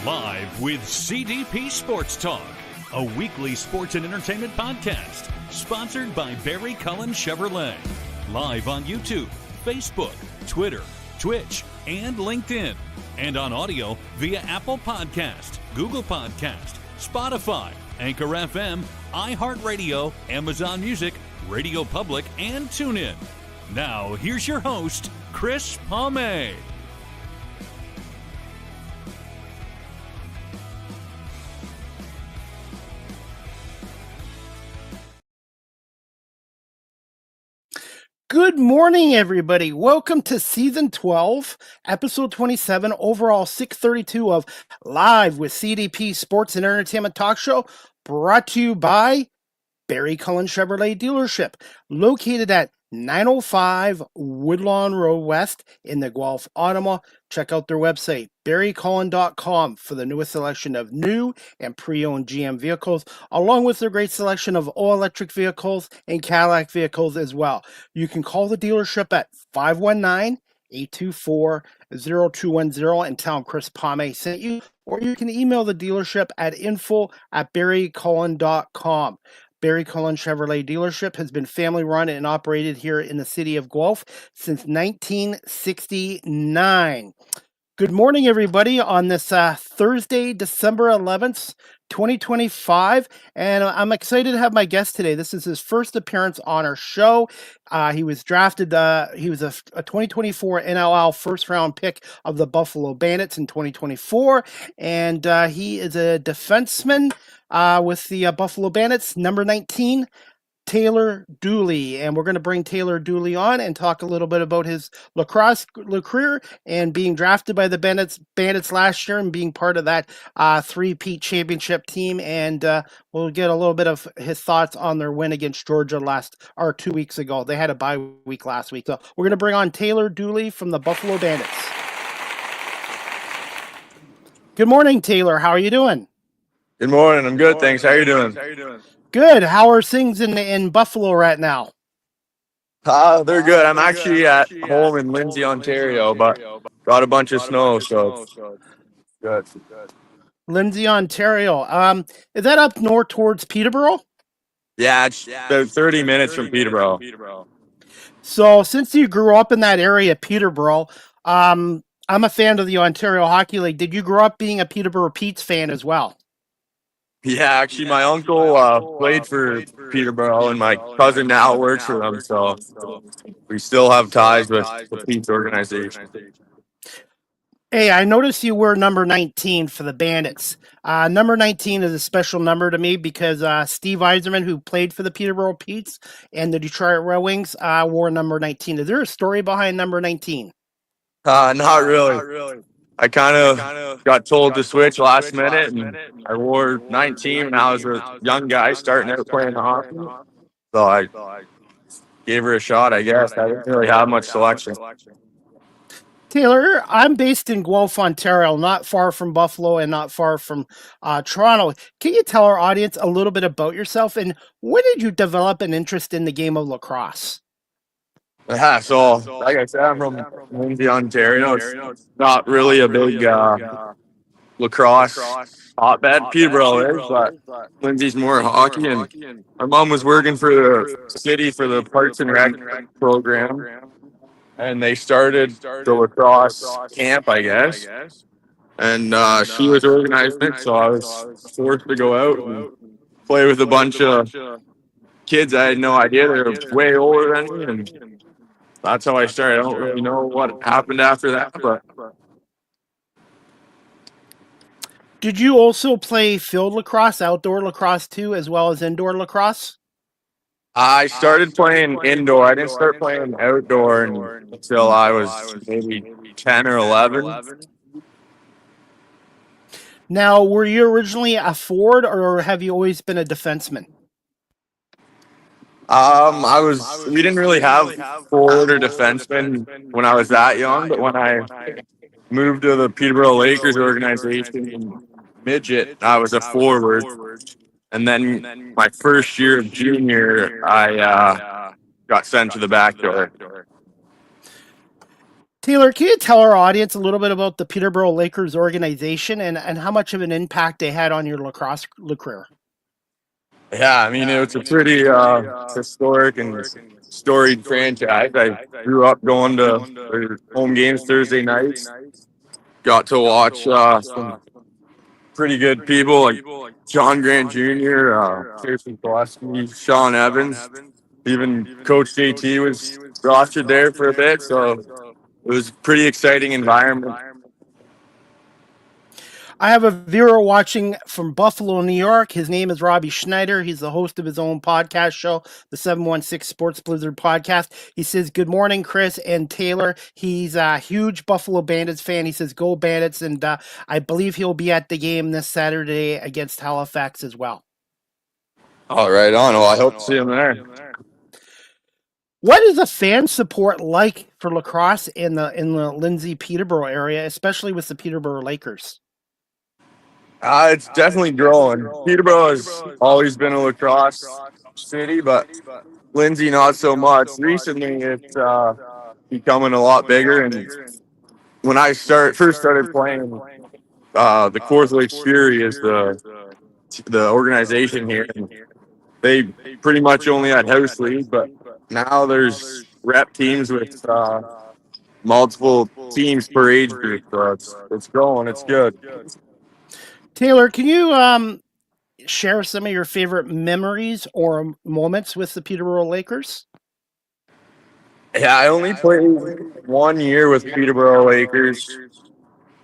Live with CDP Sports Talk, a weekly sports and entertainment podcast sponsored by Barry Cullen Chevrolet. Live on YouTube, Facebook, Twitter, Twitch, and LinkedIn. And on audio via Apple Podcast, Google Podcast, Spotify, Anchor FM, iHeartRadio, Amazon Music, Radio Public, and TuneIn. Now, here's your host, Chris Palme. Good morning, everybody. Welcome to Season 12, Episode 27, overall 632 of Live with CDP Sports and Entertainment Talk Show, brought to you by Barry Cullen Chevrolet Dealership, located at 905 Woodlawn Road West in the Guelph, Ottawa. Check out their website, barrycullen.com, for the newest selection of new and pre-owned GM vehicles, along with their great selection of all-electric vehicles and Cadillac vehicles as well. You can call the dealership at 519-824-0210 and tell them Chris Palme sent you, or you can email the dealership at info@barrycullen.com. Barry Cullen Chevrolet Dealership has been family run and operated here in the city of Guelph since 1969. Good morning, everybody, on this Thursday, December 11th, 2025, and I'm excited to have my guest today. This is his first appearance on our show. He was drafted, he was a 2024 NLL first-round pick of the Buffalo Bandits in 2024, and he is a defenseman with the Buffalo Bandits, number 19, Taylor Dooley. And we're going to bring Taylor Dooley on and talk a little bit about his lacrosse career and being drafted by the Bandits last year and being part of that three-peat championship team. And we'll get a little bit of his thoughts on their win against Georgia 2 weeks ago. They had a bye week last week. So we're going to bring on Taylor Dooley from the Buffalo Bandits. Good morning, Taylor. How are you doing? Good morning. I'm good, thanks. How are you doing? Good. How are things in Buffalo right now? They're good. I'm actually at home in Lindsay, Ontario, but got a bunch of snow, so it's good. Lindsay, Ontario. Is that up north towards Peterborough? Yeah, it's about 30 minutes from Peterborough. So since you grew up in that area, Peterborough, I'm a fan of the Ontario Hockey League. Did you grow up being a Peterborough Petes fan as well? Yeah, actually, my uncle played for Peterborough, and my cousin now works for them, so we still have ties with the Pete's organization. Hey, I noticed you were number 19 for the Bandits. Number 19 is a special number to me because Steve Yzerman, who played for the Peterborough Petes and the Detroit Red Wings, wore number 19. Is there a story behind number 19? Not really. I kind of got told to switch last minute, and I wore 19 when I was a young guy starting out playing hockey. So I gave her a shot, I guess. I didn't really have much selection. Taylor, I'm based in Guelph, Ontario, not far from Buffalo and not far from Toronto. Can you tell our audience a little bit about yourself, and when did you develop an interest in the game of lacrosse? Yeah, so like I said, I'm from Lindsay, Ontario. It's not really a big lacrosse hotbed. Peterborough is, but Lindsay's more hockey. And my mom was working for the city for the Parks and Rec program, and they started the lacrosse camp, I guess. And she was organizing it, so I was forced to go out and play with a bunch of kids. I had no idea they were way older than me, and that's how I started. I don't really know what happened after that, but. Did you also play field lacrosse, outdoor lacrosse too, as well as indoor lacrosse? I started playing indoor. I didn't start playing outdoor until I was maybe 10 or 11. Now, were you originally a forward, or have you always been a defenseman? We didn't really have forward or defenseman when I was that young, but when I moved to the Peterborough Lakers organization in midget, I was a forward. And then my first year of junior, I got sent to the back door. Taylor, can you tell our audience a little bit about the Peterborough Lakers organization and how much of an impact they had on your lacrosse career? Yeah, I mean, it's a pretty historic and storied franchise. I grew up going to their home games Thursday nights. Got to watch some pretty good people like John Grant Jr., Jason Gillespie, Sean Evans. Even Coach JT was rostered there for a bit, so it was a pretty exciting environment. I have a viewer watching from Buffalo, New York. His name is Robbie Schneider. He's the host of his own podcast show, the 716 Sports Blizzard podcast. He says, "Good morning, Chris and Taylor." He's a huge Buffalo Bandits fan. He says, "Go Bandits." And I believe he'll be at the game this Saturday against Halifax as well. All right, on. Well, I hope to see him there. What is the fan support like for lacrosse in the Lindsay Peterborough area, especially with the Peterborough Lakers? It's definitely growing. Peterborough has always been a lacrosse city, but Lindsay not so much. Recently, it's becoming a lot bigger. And when I first started playing, the Fourth Lakes Fury is the organization here. And they pretty much only had house league, but now there's rep teams with multiple teams per age group. So it's growing. It's good. Taylor, can you share some of your favorite memories or moments with the Peterborough Lakers? Yeah, I only played 1 year with Peterborough Lakers. It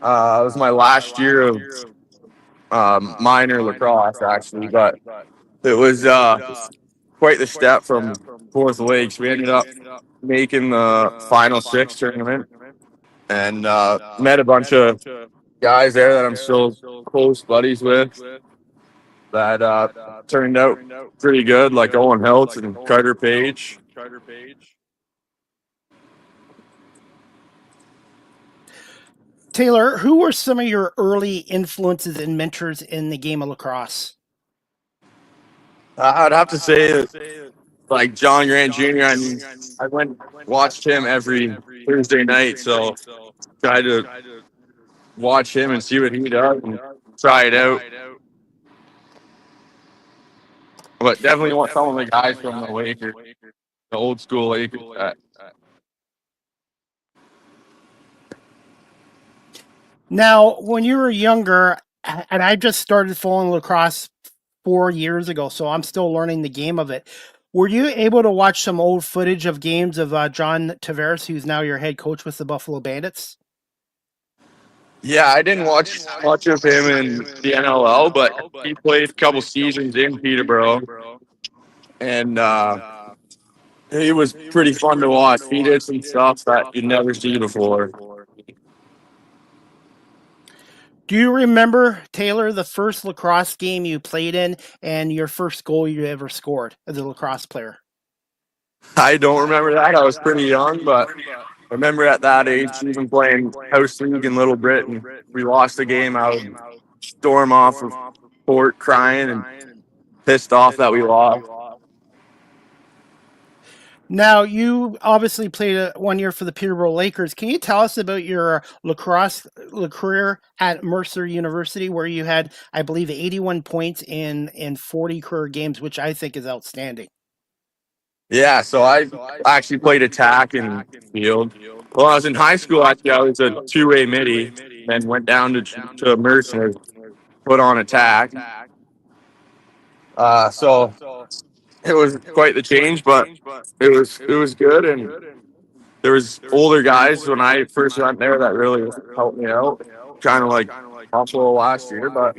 was my last year of minor lacrosse, actually, but it was quite the step from Fourth Lakes. We ended up making the Final Six tournament and met a bunch of guys there that I'm still close buddies with that turned out pretty good, like Owen Hiltz and Carter Page. Taylor, who were some of your early influences and mentors in the game of lacrosse? I'd have to say like John Grant Jr. I mean, I watched him every Thursday night, so tried to watch him and see what he does and try it out. But definitely want some of the guys from the Lakers, the old school Lakers. Now, when you were younger, and I just started following lacrosse 4 years ago, so I'm still learning the game of it. Were you able to watch some old footage of games of John Tavares, who's now your head coach with the Buffalo Bandits? Yeah, I didn't watch much of him in the NLL, but he played a couple seasons in Peterborough, and he was pretty fun to watch. He did some stuff that you'd never see before. Do you remember, Taylor, the first lacrosse game you played in and your first goal you ever scored as a lacrosse player? I don't remember that. I was pretty young, but I remember at that age, even playing house league in Little Britain, we lost the game. I would storm off of court crying and pissed off that we lost. Now, you obviously played 1 year for the Peterborough Lakers. Can you tell us about your lacrosse career at Mercer University, where you had, I believe, 81 points in 40 career games, which I think is outstanding? Yeah, so I actually played attack in field. Well, I was in high school, actually, I was a two-way midi, then went down to Mercer, put on attack. So it was quite the change, but it was good, and there was older guys when I first went there that really helped me out, kind of like Buffalo last year, but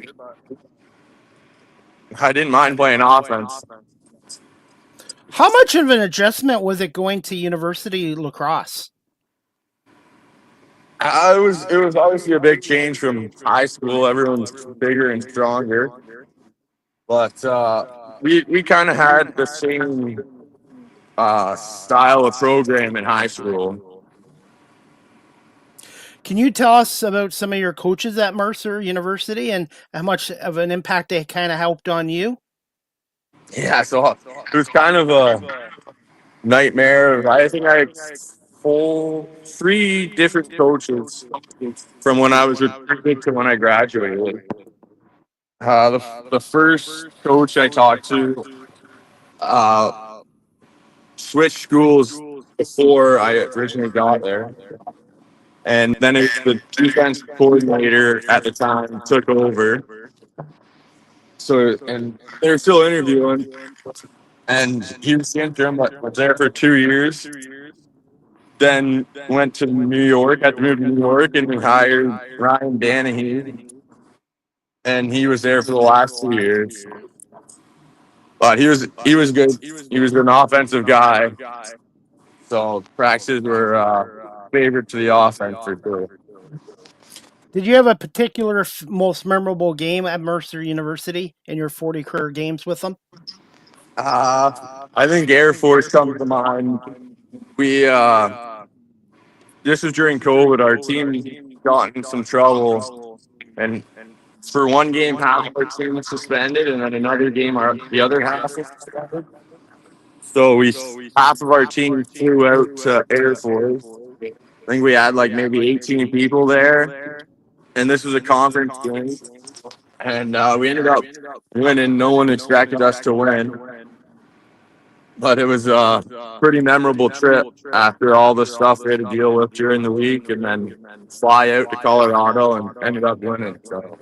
I didn't mind playing offense. How much of an adjustment was it going to university lacrosse? It was obviously a big change from high school. Everyone's bigger and stronger, but we kind of had the same style of program in high school. Can you tell us about some of your coaches at Mercer University and how much of an impact they kind of helped on you? Yeah, so it was kind of a nightmare. I think I three different coaches from when I was recruited to when I graduated. The first coach I talked to switched schools before I originally got there. And then it was the defense coordinator at the time took over. So, and they were still interviewing. And he was the interim, but was there for 2 years. Then went to New York, had to move to New York, and we hired Ryan Danahy. And he was there for the last 2 years. But he was good. He was an offensive guy. So practices were favored to the offense for sure. Did you have a particular most memorable game at Mercer University in your 40 career games with them? I think Air Force comes to mind. We this was during COVID. Our team got in some trouble, and for one game, half of our team was suspended, and then another game, the other half was suspended. So half of our team flew out to Air Force. I think we had like maybe 18 people there, and this was a conference game. And we ended up winning. No one expected us to win. But it was a pretty memorable trip after all the stuff we had to deal with during the week, and then fly out to Colorado and ended up winning. So.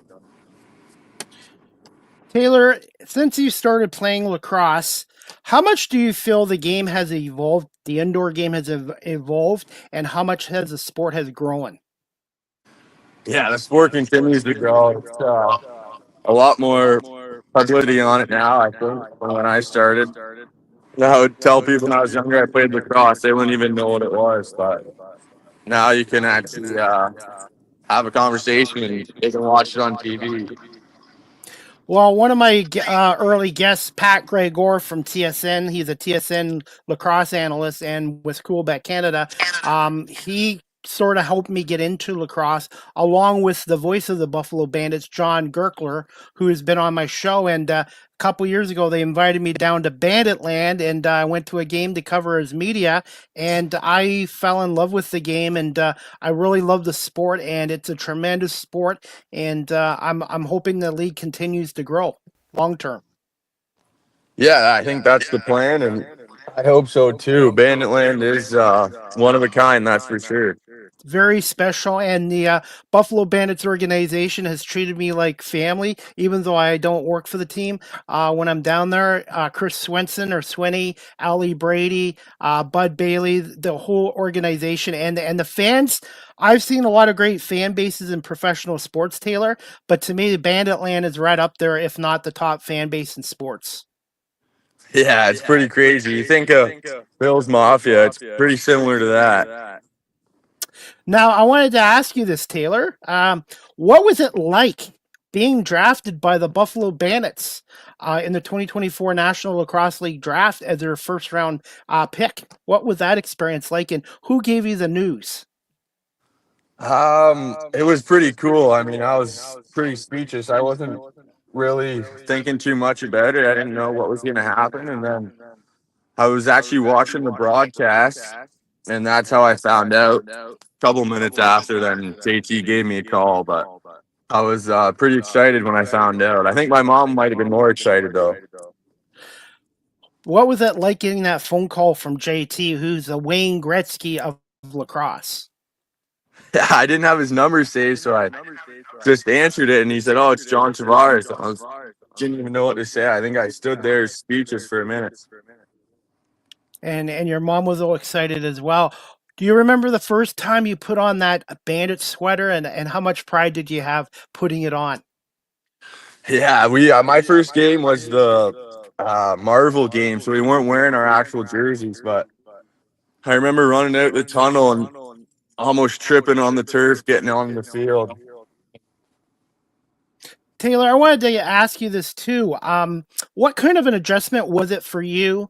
Taylor, since you started playing lacrosse, how much do you feel the game has evolved, the indoor game has evolved, and how much has the sport has grown? Yeah, the sport continues to grow. It's a lot more publicity on it now, I think, than when I started. I would tell people when I was younger I played lacrosse, they wouldn't even know what it was. But now you can actually have a conversation and they can watch it on TV. Well, one of my early guests, Pat Gregor from TSN, he's a TSN lacrosse analyst and with Coolbet Canada. He sort of helped me get into lacrosse, along with the voice of the Buffalo Bandits, John Gerkler, who has been on my show. And a couple years ago, they invited me down to Bandit Land, and I went to a game to cover his media, and I fell in love with the game, and I really love the sport, and it's a tremendous sport, and I'm hoping the league continues to grow long term. Yeah, I think that's the plan, and I hope so too. Bandit Land is one of a kind, that's for sure. Very special, and the Buffalo Bandits organization has treated me like family, even though I don't work for the team. When I'm down there, Chris Swenson or Swenny, Ali Brady, Bud Bailey, the whole organization, and the fans. I've seen a lot of great fan bases in professional sports, Taylor, but to me, the Bandit Land is right up there, if not the top fan base in sports. Yeah, it's pretty crazy. You think of Bill's Mafia, it's pretty similar to that. Now, I wanted to ask you this, Taylor. What was it like being drafted by the Buffalo Bandits in the 2024 National Lacrosse League Draft as their first round pick? What was that experience like, and who gave you the news? It was pretty cool. I mean, I was pretty speechless. I wasn't really thinking too much about it. I didn't know what was going to happen. And then I was actually watching the broadcast, and that's how I found out. A couple minutes after, then JT gave me a call, but I was pretty excited when I found out. I think my mom might have been more excited, though. What was it like getting that phone call from JT, who's the Wayne Gretzky of lacrosse? Yeah, I didn't have his number saved, so I just answered it, and he said, "Oh, it's John Tavares." Didn't even know what to say. I think I stood there speechless for a minute. And your mom was all excited as well. Do you remember the first time you put on that Bandit sweater, and how much pride did you have putting it on? Yeah, my first game was the Marvel game, so we weren't wearing our actual jerseys, but I remember running out the tunnel and almost tripping on the turf, getting on the field. Taylor, I wanted to ask you this too. What kind of an adjustment was it for you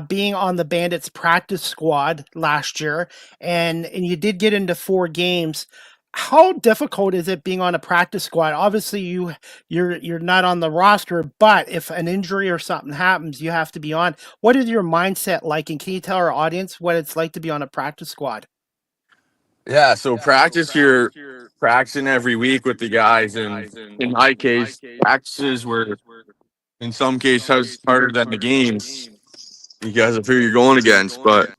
being on the Bandits practice squad last year? And you did get into 4 games. How difficult is it being on a practice squad? Obviously, you're not on the roster, but if an injury or something happens, you have to be on. What is your mindset like? And can you tell our audience what it's like to be on a practice squad? Yeah, so practice, you're practicing every week with the guys, and in my case, practices were in some cases harder than the games because of who you're going against. But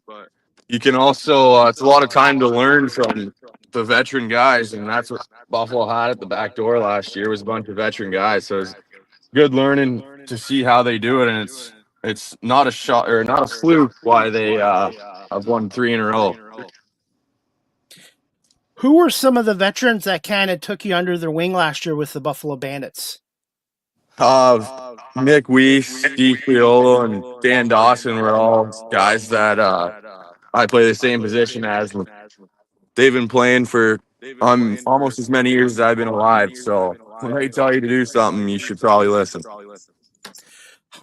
you can also it's a lot of time to learn from the veteran guys, and that's what Buffalo had at the back door last year was a bunch of veteran guys. So it's good learning to see how they do it, and it's not a shot or not a fluke why they have won 3 in a row. Who were some of the veterans that kind of took you under their wing last year with the Buffalo Bandits? Nick Weiss, Steve Priolo, and Dan Dawson were all guys that I play the same position as. They've been playing for almost as many years as I've been alive. So when they tell you to do something, you should probably listen.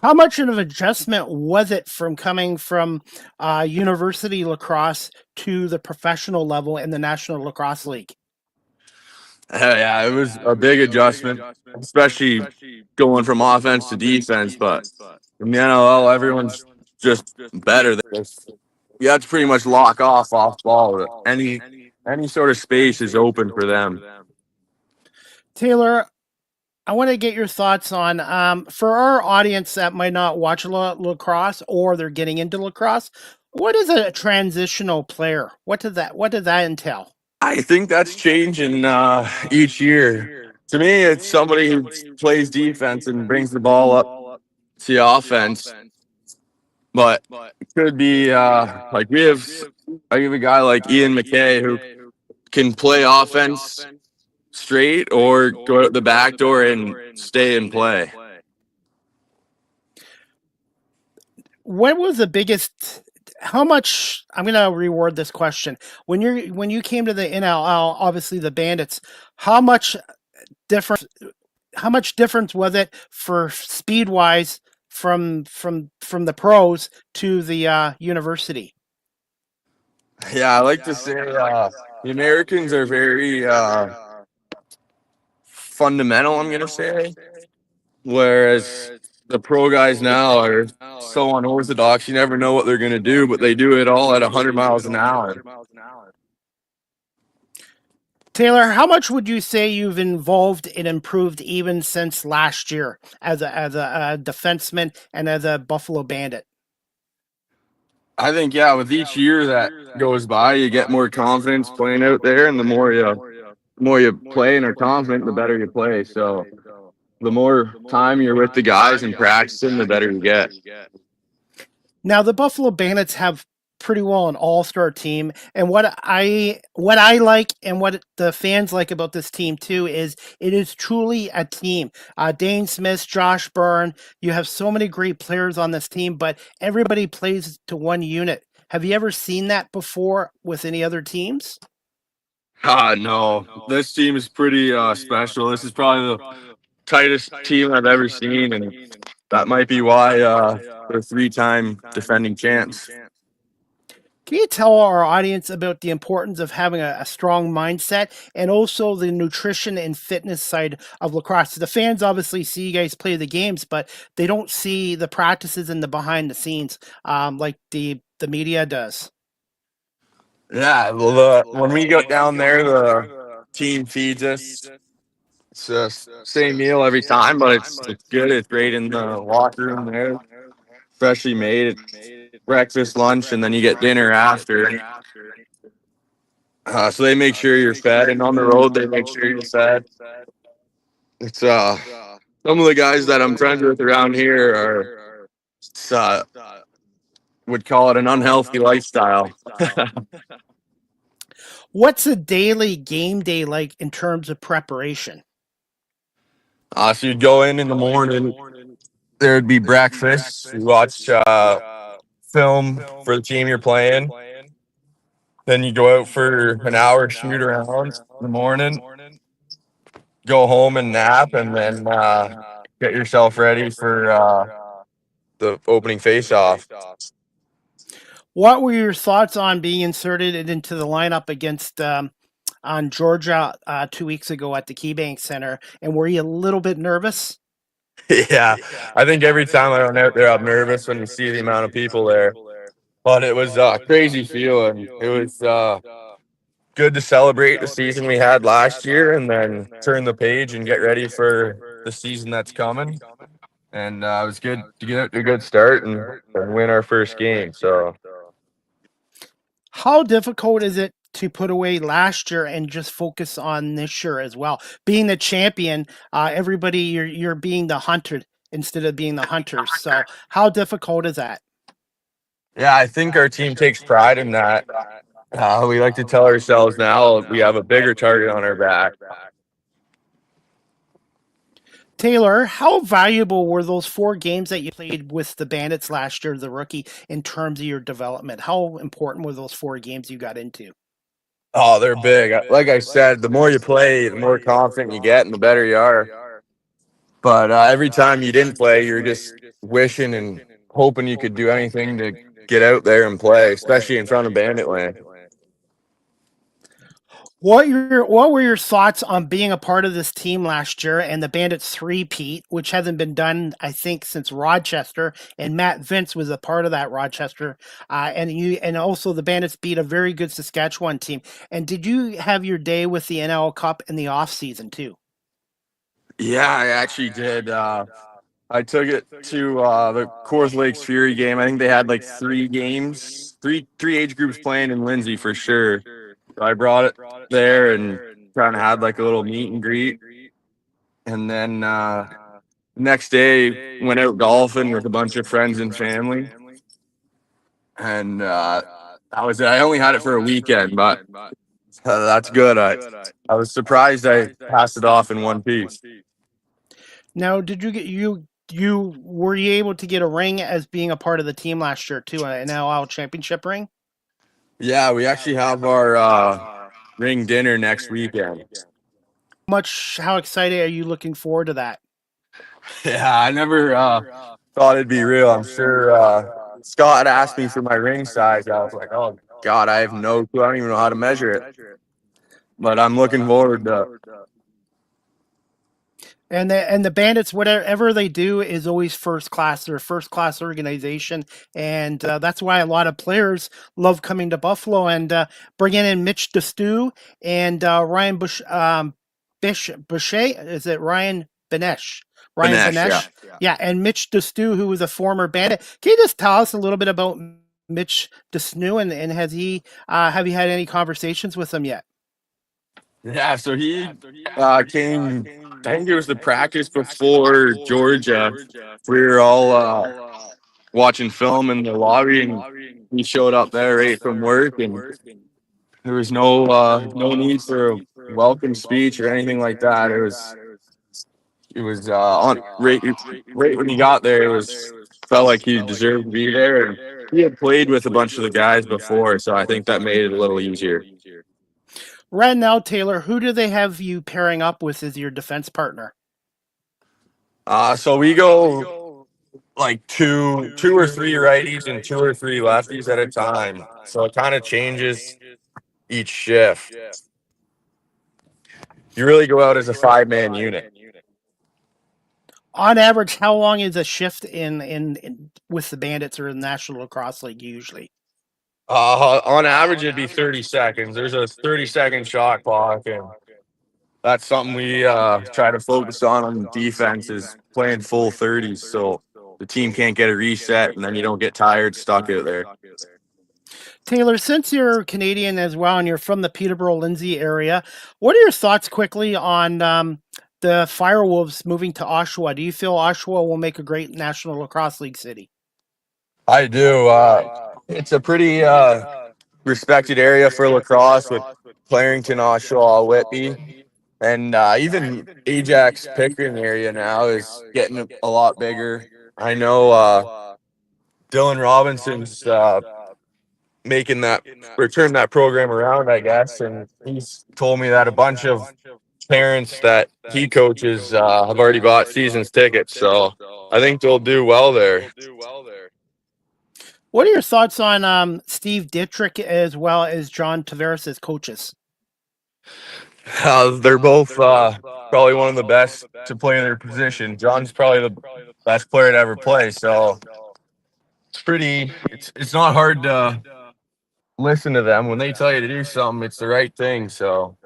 How much of an adjustment was it from coming from university lacrosse to the professional level in the National Lacrosse League? Yeah, it was a big adjustment, especially going from offense to defense. But in the NLL, everyone's just better. You have to pretty much lock off ball. Any sort of space is open for them. Taylor, I want to get your thoughts on for our audience that might not watch a lot of lacrosse or they're getting into lacrosse. What is a transitional player? What did that entail? I think that's changing each year. To me, it's somebody who plays defense and brings the ball up to the offense. But it could be like I have a guy like Ian McKay who can play offense straight or go out the back door and stay and play. What was the biggest? How much? I'm going to reword this question. When you came to the NLL, obviously the Bandits, how much difference? How much difference was it for speed wise from the pros to the university? Yeah, I like to say the Americans are very fundamental, I'm going to say, whereas the pro guys now are so unorthodox. You never know what they're going to do, but they do it all at 100 miles an hour. Taylor, how much would you say you've evolved and improved even since last year as a defenseman and as a Buffalo Bandit? I think, yeah, with each year that goes by, you get more confidence playing out there, and the more you play and are confident, the better you play. So the more time you're with the guys and practicing, the better you get. Now, the Buffalo Bandits have pretty well an all-star team, and what I like and what the fans like about this team too is it is truly a team. Dane Smith, Josh Byrne, you have so many great players on this team, but everybody plays to one unit. Have you ever seen that before with any other teams? No, this team is pretty special. This is probably the tightest team I've ever seen, and that might be why they're 3-time defending champs. Can you tell our audience about the importance of having a strong mindset and also the nutrition and fitness side of lacrosse? The fans obviously see you guys play the games, but they don't see the practices and the behind the scenes like the media does. Yeah, well, when we go down there, the team feeds us. It's the same meal every time, but it's good. It's great in the locker room there, freshly made. It's breakfast, lunch, and then you get dinner after. So they make sure you're fed, and on the road they make sure you're fed. It's some of the guys that I'm friends with around here are would call it an unhealthy lifestyle. What's a daily game day like in terms of preparation? So you'd go in the morning. There would be breakfast. You watch film for the team you're playing. Then you go out for an hour, shoot around in the morning, go home and nap, and then get yourself ready for the opening face-off. What were your thoughts on being inserted into the lineup against on Georgia 2 weeks ago at the KeyBank Center. And were you a little bit nervous? Yeah, I think every time I went out there, I'm nervous when you see the amount of people there. But it was a crazy feeling. It was good to celebrate the season we had last year and then turn the page and get ready for the season that's coming. And it was good to get out to a good start and win our first game. So, How difficult is it to put away last year and just focus on this year as well? Being the champion, everybody you're being the hunted instead of being the hunters. So how difficult is that? yeah, I think our team takes pride in that. We like to tell ourselves now we have a bigger target on our back. Taylor, how valuable were those 4 games that you played with the Bandits last year, the rookie, in terms of your development? How important were those 4 games you got into? Oh, they're big. Like I said, the more you play, the more confident you get and the better you are. But every time you didn't play, you're just wishing and hoping you could do anything to get out there and play, especially in front of Bandit Land. What were your thoughts on being a part of this team last year and the Bandits three-peat, which hasn't been done, I think, since Rochester, and Matt Vince was a part of that Rochester, and also the Bandits beat a very good Saskatchewan team. And did you have your day with the NL Cup in the off season too? Yeah, I actually did. I took it to the Coors Lakes Fury game. I think they had like 3 games, three age groups playing in Lindsay for sure. So I brought it there and kind of had like a little meet and greet. And then next day went out golfing with a bunch of friends and family. And that was it. I only had it for a weekend, but that's good. I was surprised I passed it off in one piece. Now, did you were you able to get a ring as being a part of the team last year too, an NLL championship ring? Yeah, we actually have our ring dinner next weekend. How excited are you looking forward to that? Yeah, I never thought it'd be real. I'm sure Scott had asked me for my ring size. I was like, oh, God, I have no clue. I don't even know how to measure it. But I'm looking forward to it. And the Bandits, whatever they do, is always first class. They're a first class organization, and that's why a lot of players love coming to Buffalo and bringing in Mitch DeStew and Ryan Boucher. Is it Ryan Benesh? Ryan Benesh, yeah, and Mitch DeStew, who was a former Bandit. Can you just tell us a little bit about Mitch DeStew and has he have you had any conversations with him yet? Yeah, so he came, I think it was the practice before Georgia. We were all watching film in the lobby, and he showed up there right from work, and there was no need for a welcome speech or anything like that. It was on right when he got there. Felt like he deserved to be there, and he had played with a bunch of the guys before, so I think that made it a little easier. Right now, Taylor, who do they have you pairing up with as your defense partner? So we go like two or three righties and 2 or 3 lefties at a time. So it kind of changes each shift. You really go out as a 5-man unit. On average, how long is a shift in with the Bandits or the National Lacrosse League usually? On average, it'd be 30 seconds. There's a 30-second shot clock, and that's something we try to focus on defense is playing full 30s, so the team can't get a reset, and then you don't get tired, stuck out there. Taylor, since you're Canadian as well and you're from the Peterborough-Lindsay area, what are your thoughts quickly on the Firewolves moving to Oshawa? Do you feel Oshawa will make a great National Lacrosse League city? I do. It's a pretty respected area for lacrosse with Clarington, Oshawa, Whitby, and even Ajax Pickering area now is getting a lot bigger. I know Dylan Robinson's making that turn that program around, I guess, and he's told me that a bunch of parents that he coaches have already bought season's tickets, so I think they'll do well there. What are your thoughts on Steve Dittrich as well as John Tavares as coaches? They're both probably one of the best to play their position. John's probably the best player to ever play, so it's not hard to listen to them. When they tell you to do something, it's the right thing. So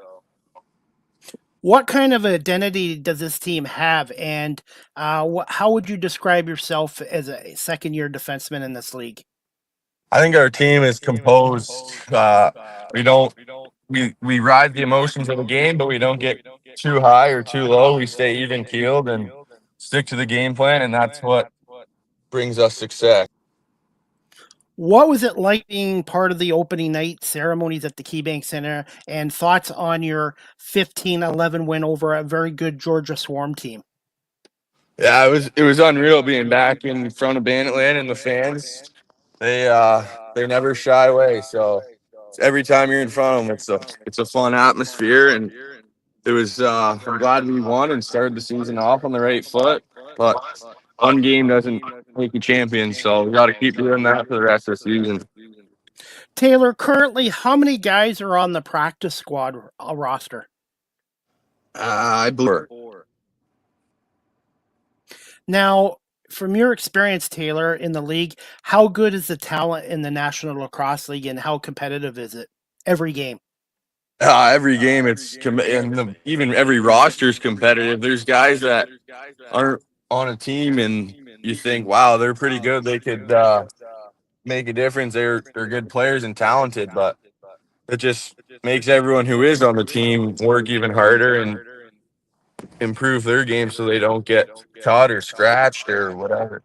What kind of identity does this team have, and how would you describe yourself as a second-year defenseman in this league? I think our team is composed. We don't we ride the emotions of the game, but we don't get too high or too low. We stay even keeled and stick to the game plan, and that's what brings us success. What was it like being part of the opening night ceremonies at the KeyBank Center, and thoughts on your 15-11 win over a very good Georgia Swarm team? Yeah, it was unreal being back in front of Banditland and the fans. They never shy away. So every time you're in front of them, it's a fun atmosphere, and it was. I'm glad we won and started the season off on the right foot. But one game doesn't make you champion, so we got to keep doing that for the rest of the season. Taylor, currently, how many guys are on the practice squad roster? I believe. Now, from your experience, Taylor, in the league, how good is the talent in the National Lacrosse League, and how competitive is it every game? Every game, even every roster is competitive. There's guys that aren't on a team, and you think, wow, they're pretty good. They could make a difference. They're good players and talented, but it just makes everyone who is on the team work even harder and improve their game so they don't get caught or scratched or whatever.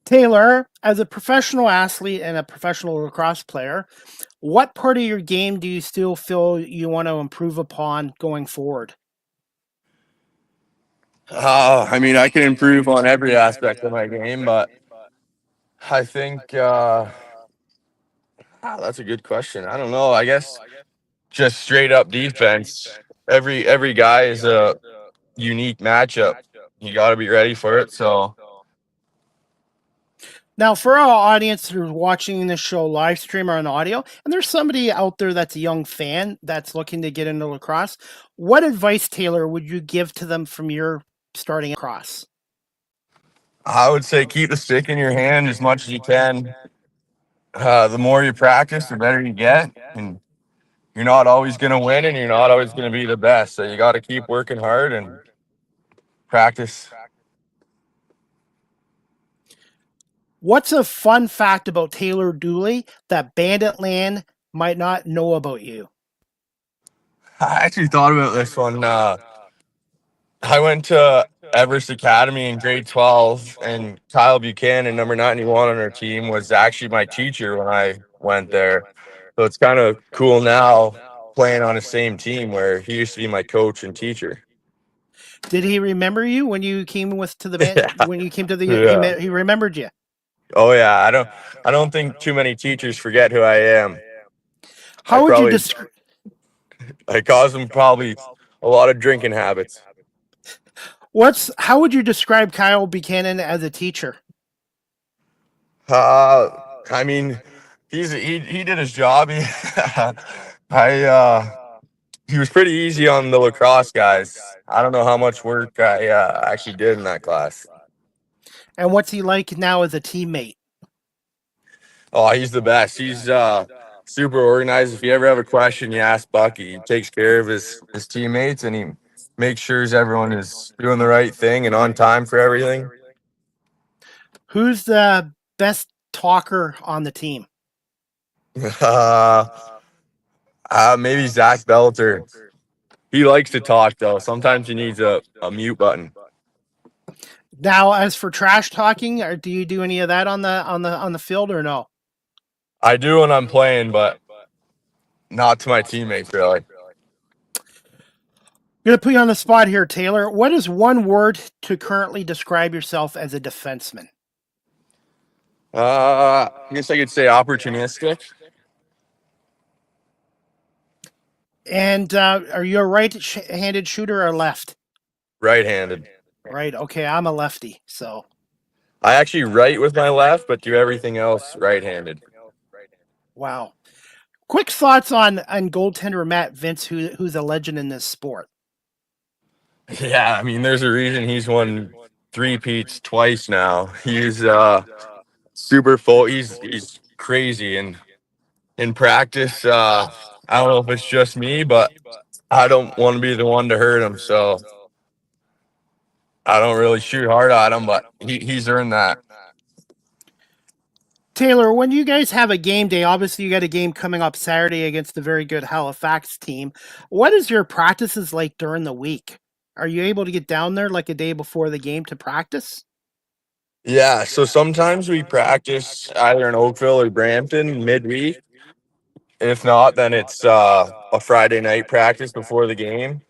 Taylor, as a professional athlete and a professional lacrosse player, what part of your game do you still feel you want to improve upon going forward? I mean, I can improve on every aspect of my game, but I think that's a good question. I don't know. I guess just straight up defense. Every guy is a unique matchup. You got to be ready for it. So now, for our audience who's watching this show live stream or on audio, and there's somebody out there that's a young fan that's looking to get into lacrosse, what advice, Taylor, would you give to them from your starting lacrosse? I would say keep the stick in your hand as much as you can. The more you practice, the better you get. And you're not always going to win, and you're not always going to be the best. So you got to keep working hard and practice. What's a fun fact about Taylor Dooley that Banditland might not know about you? I actually thought about this one. I went to Everest Academy in grade 12, and Kyle Buchanan, number 91 on our team, was actually my teacher when I went there. So it's kind of cool now playing on the same team where he used to be my coach and teacher. Did he remember you when you came to the band? Yeah. When you came to the, Yeah. he remembered you. Oh yeah, I don't think too many teachers forget who I am. How would you describe? I caused them probably a lot of drinking habits. How would you describe Kyle Buchanan as a teacher? I mean, he did his job. He was pretty easy on the lacrosse guys. I don't know how much work I actually did in that class. And what's he like now as a teammate? Oh, he's the best. He's super organized. If you ever have a question, you ask Bucky. He takes care of his teammates, and he makes sure everyone is doing the right thing and on time for everything. Who's the best talker on the team? Maybe Zach Belter. He likes to talk, though. Sometimes he needs a mute button. Now, as for trash talking, do you do any of that on the field or no? I do when I'm playing, but not to my teammates, really. I'm going to put you on the spot here, Taylor. What is one word to currently describe yourself as a defenseman? I guess I could say opportunistic. And are you a right-handed shooter or left? Right-handed. Right. Okay, I'm a lefty, so. I actually write with my left, but do everything else right-handed. Wow. Quick thoughts on goaltender Matt Vince, who's a legend in this sport. Yeah, I mean, there's a reason he's won three-peats twice now. He's super full. He's crazy, and in practice, I don't know if it's just me, but I don't want to be the one to hurt him, so I don't really shoot hard at him, but he's earned that. Taylor, when you guys have a game day, obviously you got a game coming up Saturday against the very good Halifax team. What is your practices like during the week? Are you able to get down there like a day before the game to practice? Yeah, so sometimes we practice either in Oakville or Brampton midweek. If not, then it's a Friday night practice before the game.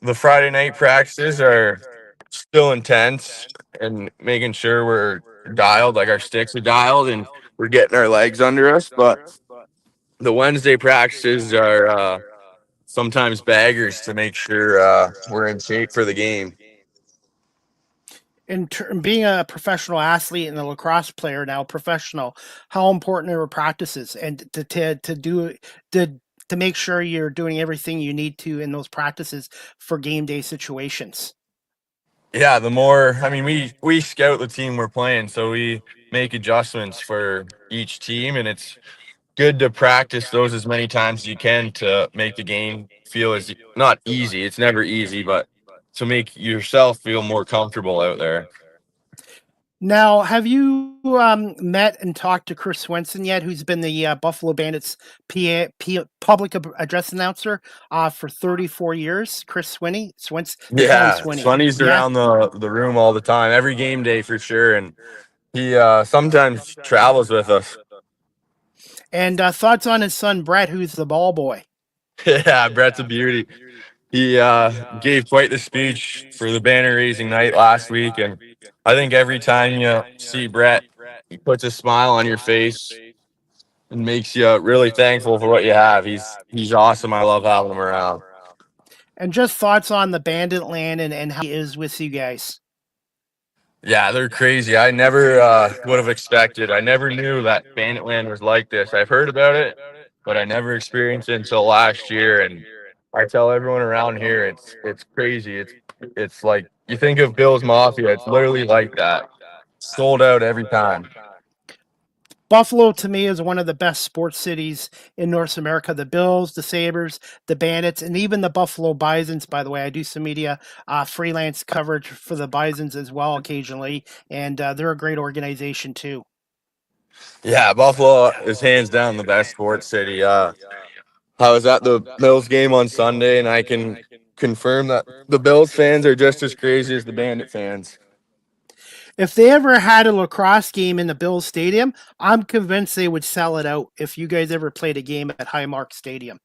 The Friday night practices are still intense and making sure we're dialed, like our sticks are dialed, and we're getting our legs under us. But the Wednesday practices are sometimes baggers to make sure we're in shape for the game. Being a professional athlete and a lacrosse player now, professional, how important are practices and to make sure you're doing everything you need to in those practices for game day situations? Yeah, the more, I mean, we scout the team we're playing, so we make adjustments for each team, and it's good to practice those as many times as you can to make the game feel as not easy. It's never easy, but to make yourself feel more comfortable out there. Now, have you met and talked to Chris Swenson yet, who's been the Buffalo Bandits public address announcer for 34 years? Chris Swinney? They call him Yeah, Swinney. Sonny's around the room all the time, every game day for sure, and he sometimes travels with us. And thoughts on his son, Brett, who's the ball boy? Yeah, Brett's a beauty. He gave quite the speech for the banner raising night last week, and I think every time you see Brett, he puts a smile on your face and makes you really thankful for what you have. He's awesome. I love having him around. And just thoughts on the Bandit land and how he is with you guys. Yeah, they're crazy. I never would have expected. I never knew that Bandit land was like this. I've heard about it, but I never experienced it until last year. And I tell everyone around here, it's crazy. It's like you think of Bill's Mafia. It's literally like that. Sold out every time. Buffalo, to me, is one of the best sports cities in North America. The Bills, the Sabres, the Bandits, and even the Buffalo Bisons, by the way. I do some media freelance coverage for the Bisons as well occasionally, and they're a great organization too. Yeah, Buffalo is hands down the best sports city. I was at the Bills game on Sunday, and I can confirm that the Bills fans are just as crazy as the Bandit fans. If they ever had a lacrosse game in the Bills Stadium, I'm convinced they would sell it out if you guys ever played a game at Highmark Stadium.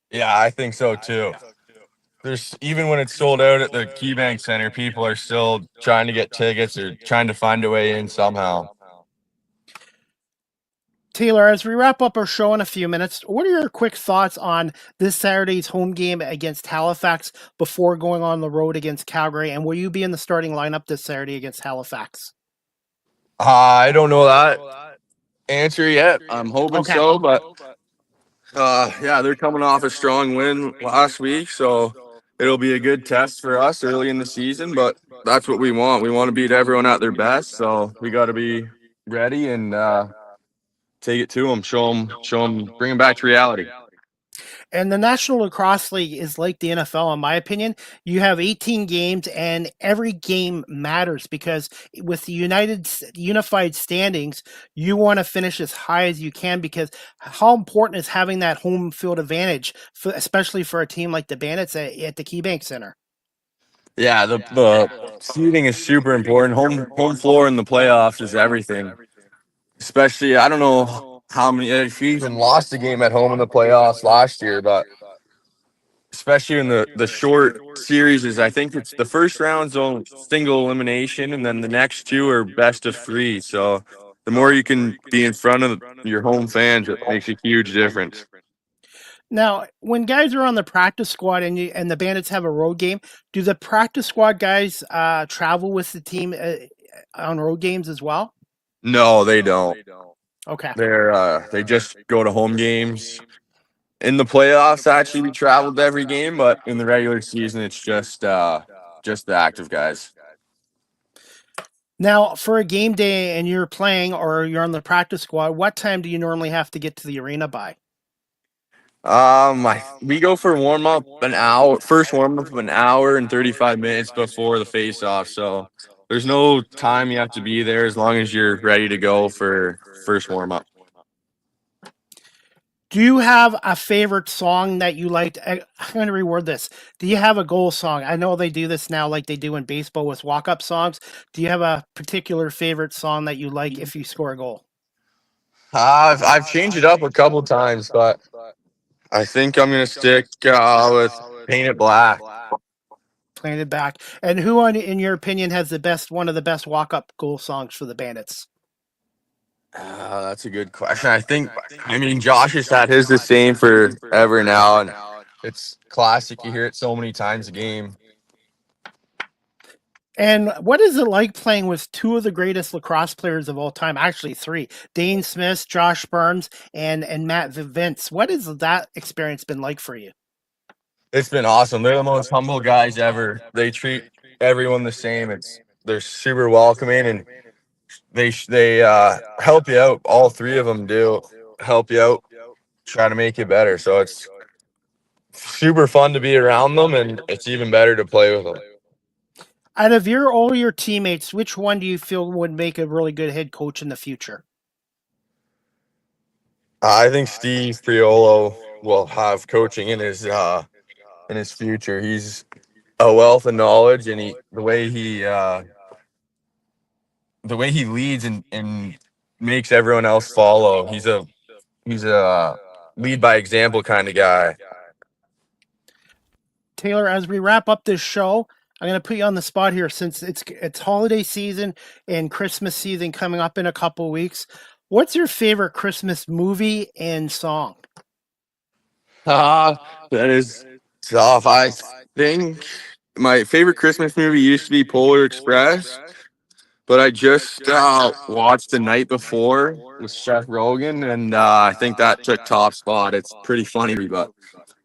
Yeah, I think so too. There's even when it's sold out at the KeyBank Center, people are still trying to get tickets or trying to find a way in somehow. Taylor, as we wrap up our show in a few minutes, what are your quick thoughts on this Saturday's home game against Halifax before going on the road against Calgary? And will you be in the starting lineup this Saturday against Halifax? I don't know that answer yet. I'm hoping so, but yeah, they're coming off a strong win last week, so it'll be a good test for us early in the season, but that's what we want. We want to beat everyone at their best, so we got to be ready and take it to them, show them, bring them back to reality. And the National Lacrosse League is like the NFL, in my opinion. You have 18 games, and every game matters because with the unified standings, you want to finish as high as you can because how important is having that home field advantage, especially for a team like the Bandits at the KeyBank Center? Yeah, the seating is super important. Home floor in the playoffs is everything. Especially, I don't know how many, if you even lost a game at home in the playoffs last year, but especially in the short series, I think it's the first round's on single elimination, and then the next two are best of three. So the more you can be in front of your home fans, it makes a huge difference. Now, when guys are on the practice squad and the Bandits have a road game, do the practice squad guys travel with the team on road games as well? No, they don't. Okay. They just go to home games. In the playoffs, actually, we traveled to every game, but in the regular season, it's just the active guys. Now, for a game day and you're playing or you're on the practice squad, what time do you normally have to get to the arena by? We go for warm up an hour. First warm up an hour and 35 minutes before the face off. So there's no time you have to be there as long as you're ready to go for first warm up. Do you have a favorite song that you liked? I'm going to reword this. Do you have a goal song? I know they do this now like they do in baseball with walk-up songs. Do you have a particular favorite song that you like if you score a goal? I've changed it up a couple times, but I think I'm going to stick with Paint It Black. Playing it back. And who, in your opinion, has one of the best walk-up goal songs for the Bandits? That's a good question. I mean, Josh has had his the same forever now, and it's classic. You hear it so many times a game. And what is it like playing with two of the greatest lacrosse players of all time? Actually, three: Dane Smith, Josh Burns, and Matt Vince. What has that experience been like for you? It's been awesome. They're the most humble guys ever. They treat everyone the same. They're super welcoming, and they help you out. All three of them do help you out, try to make you better. So it's super fun to be around them, and it's even better to play with them. Out of all your teammates, which one do you feel would make a really good head coach in the future? I think Steve Priolo will have coaching in his future. He's a wealth of knowledge, and the way he leads and makes everyone else follow. He's a lead by example kind of guy. Taylor, as we wrap up this show, I'm going to put you on the spot here since it's holiday season and Christmas season coming up in a couple of weeks. What's your favorite Christmas movie and song? That is tough. I think my favorite Christmas movie used to be Polar Express, but I just watched the night before with Seth Rogen, and I think that took top spot. It's pretty funny, but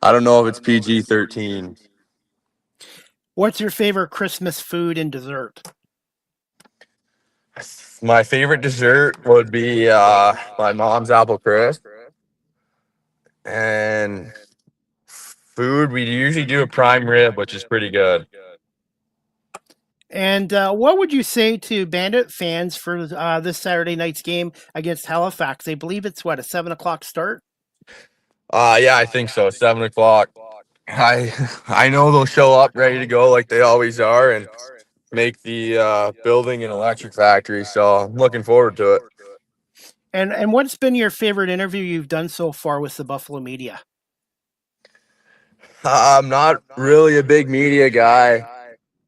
I don't know if it's PG-13. What's your favorite Christmas food and dessert? My favorite dessert would be my mom's apple crisp. And food, we usually do a prime rib, which is pretty good. And what would you say to Bandit fans for this Saturday night's game against Halifax? I believe it's, a 7 o'clock start? Yeah, I think so. 7 o'clock. I know they'll show up ready to go like they always are and make the building an electric factory. So I'm looking forward to it. And what's been your favorite interview you've done so far with the Buffalo media? I'm not really a big media guy.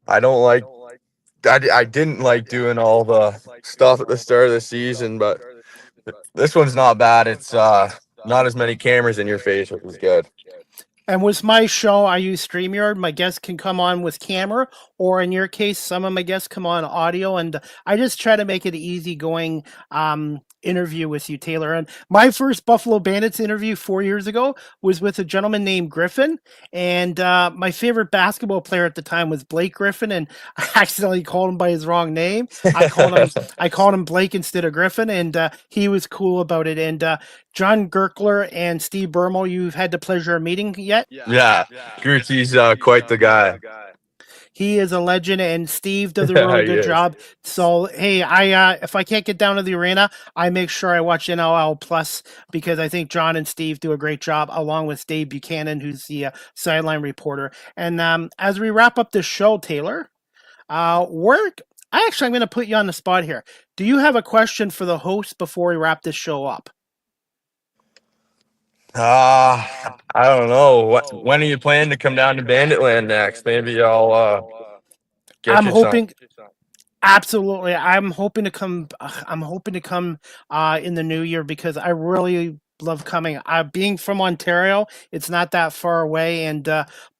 I didn't like doing all the stuff at the start of the season, but this one's not bad. It's not as many cameras in your face, which is good. And with my show, I use StreamYard. My guests can come on with camera, or in your case, some of my guests come on audio. And I just try to make it an easygoing interview with you, Taylor. And my first Buffalo Bandits interview 4 years ago was with a gentleman named Griffin. And my favorite basketball player at the time was Blake Griffin. And I accidentally called him by his wrong name. I called him Blake instead of Griffin. And he was cool about it. And John Gerkler and Steve Bermo, you've had the pleasure of meeting yet? Yeah. Gertie's quite the guy. He is a legend, and Steve does a really good job. So, hey, if I can't get down to the arena, I make sure I watch NLL Plus because I think John and Steve do a great job, along with Dave Buchanan, who's the sideline reporter. And as we wrap up this show, Taylor, I'm going to put you on the spot here. Do you have a question for the host before we wrap this show up? I don't know. When are you planning to come down to Banditland next? Maybe I'll get you hoping. Absolutely, I'm hoping to come. I'm hoping to come in the new year because I really love coming. Being from Ontario, it's not that far away, and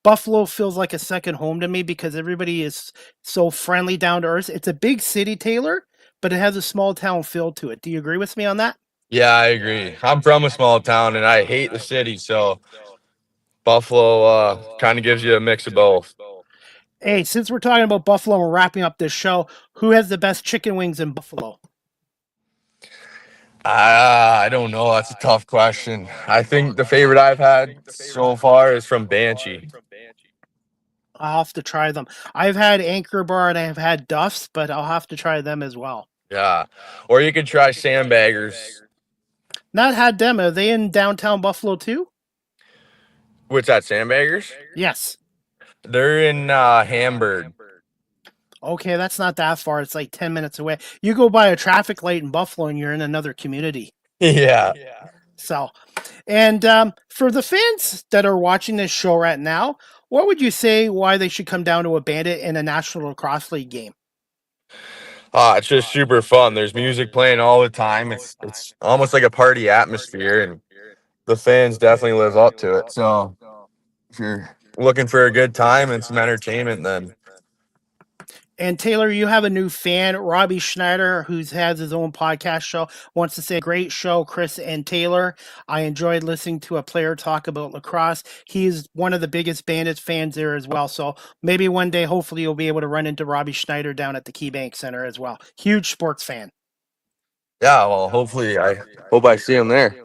Buffalo feels like a second home to me because everybody is so friendly, down to earth. It's a big city, Taylor, but it has a small town feel to it. Do you agree with me on that? Yeah, I agree. I'm from a small town and I hate the city, so Buffalo kind of gives you a mix of both. Hey, since we're talking about Buffalo and we're wrapping up this show, who has the best chicken wings in Buffalo? I don't know. That's a tough question. I think the favorite I've had so far is from Banshee. I'll have to try them. I've had Anchor Bar and I've had Duff's, but I'll have to try them as well. Yeah. Or you could try Sandbaggers. Not had them. Are they in downtown Buffalo too? What's that, Sandbaggers? Yes. They're in Hamburg. Okay, that's not that far. It's like 10 minutes away. You go by a traffic light in Buffalo and you're in another community. Yeah. So, and for the fans that are watching this show right now, what would you say why they should come down to a Bandit in a National Lacrosse League game? It's just super fun. There's music playing all the time. It's almost like a party atmosphere, and the fans definitely live up to it. So if you're looking for a good time and some entertainment, then And Taylor, you have a new fan, Robbie Schneider, who has his own podcast show, wants to say, great show, Chris and Taylor. I enjoyed listening to a player talk about lacrosse. He's one of the biggest Bandits fans there as well. So maybe one day, hopefully, you'll be able to run into Robbie Schneider down at the KeyBank Center as well. Huge sports fan. yeah, well, hopefully I hope I see him there.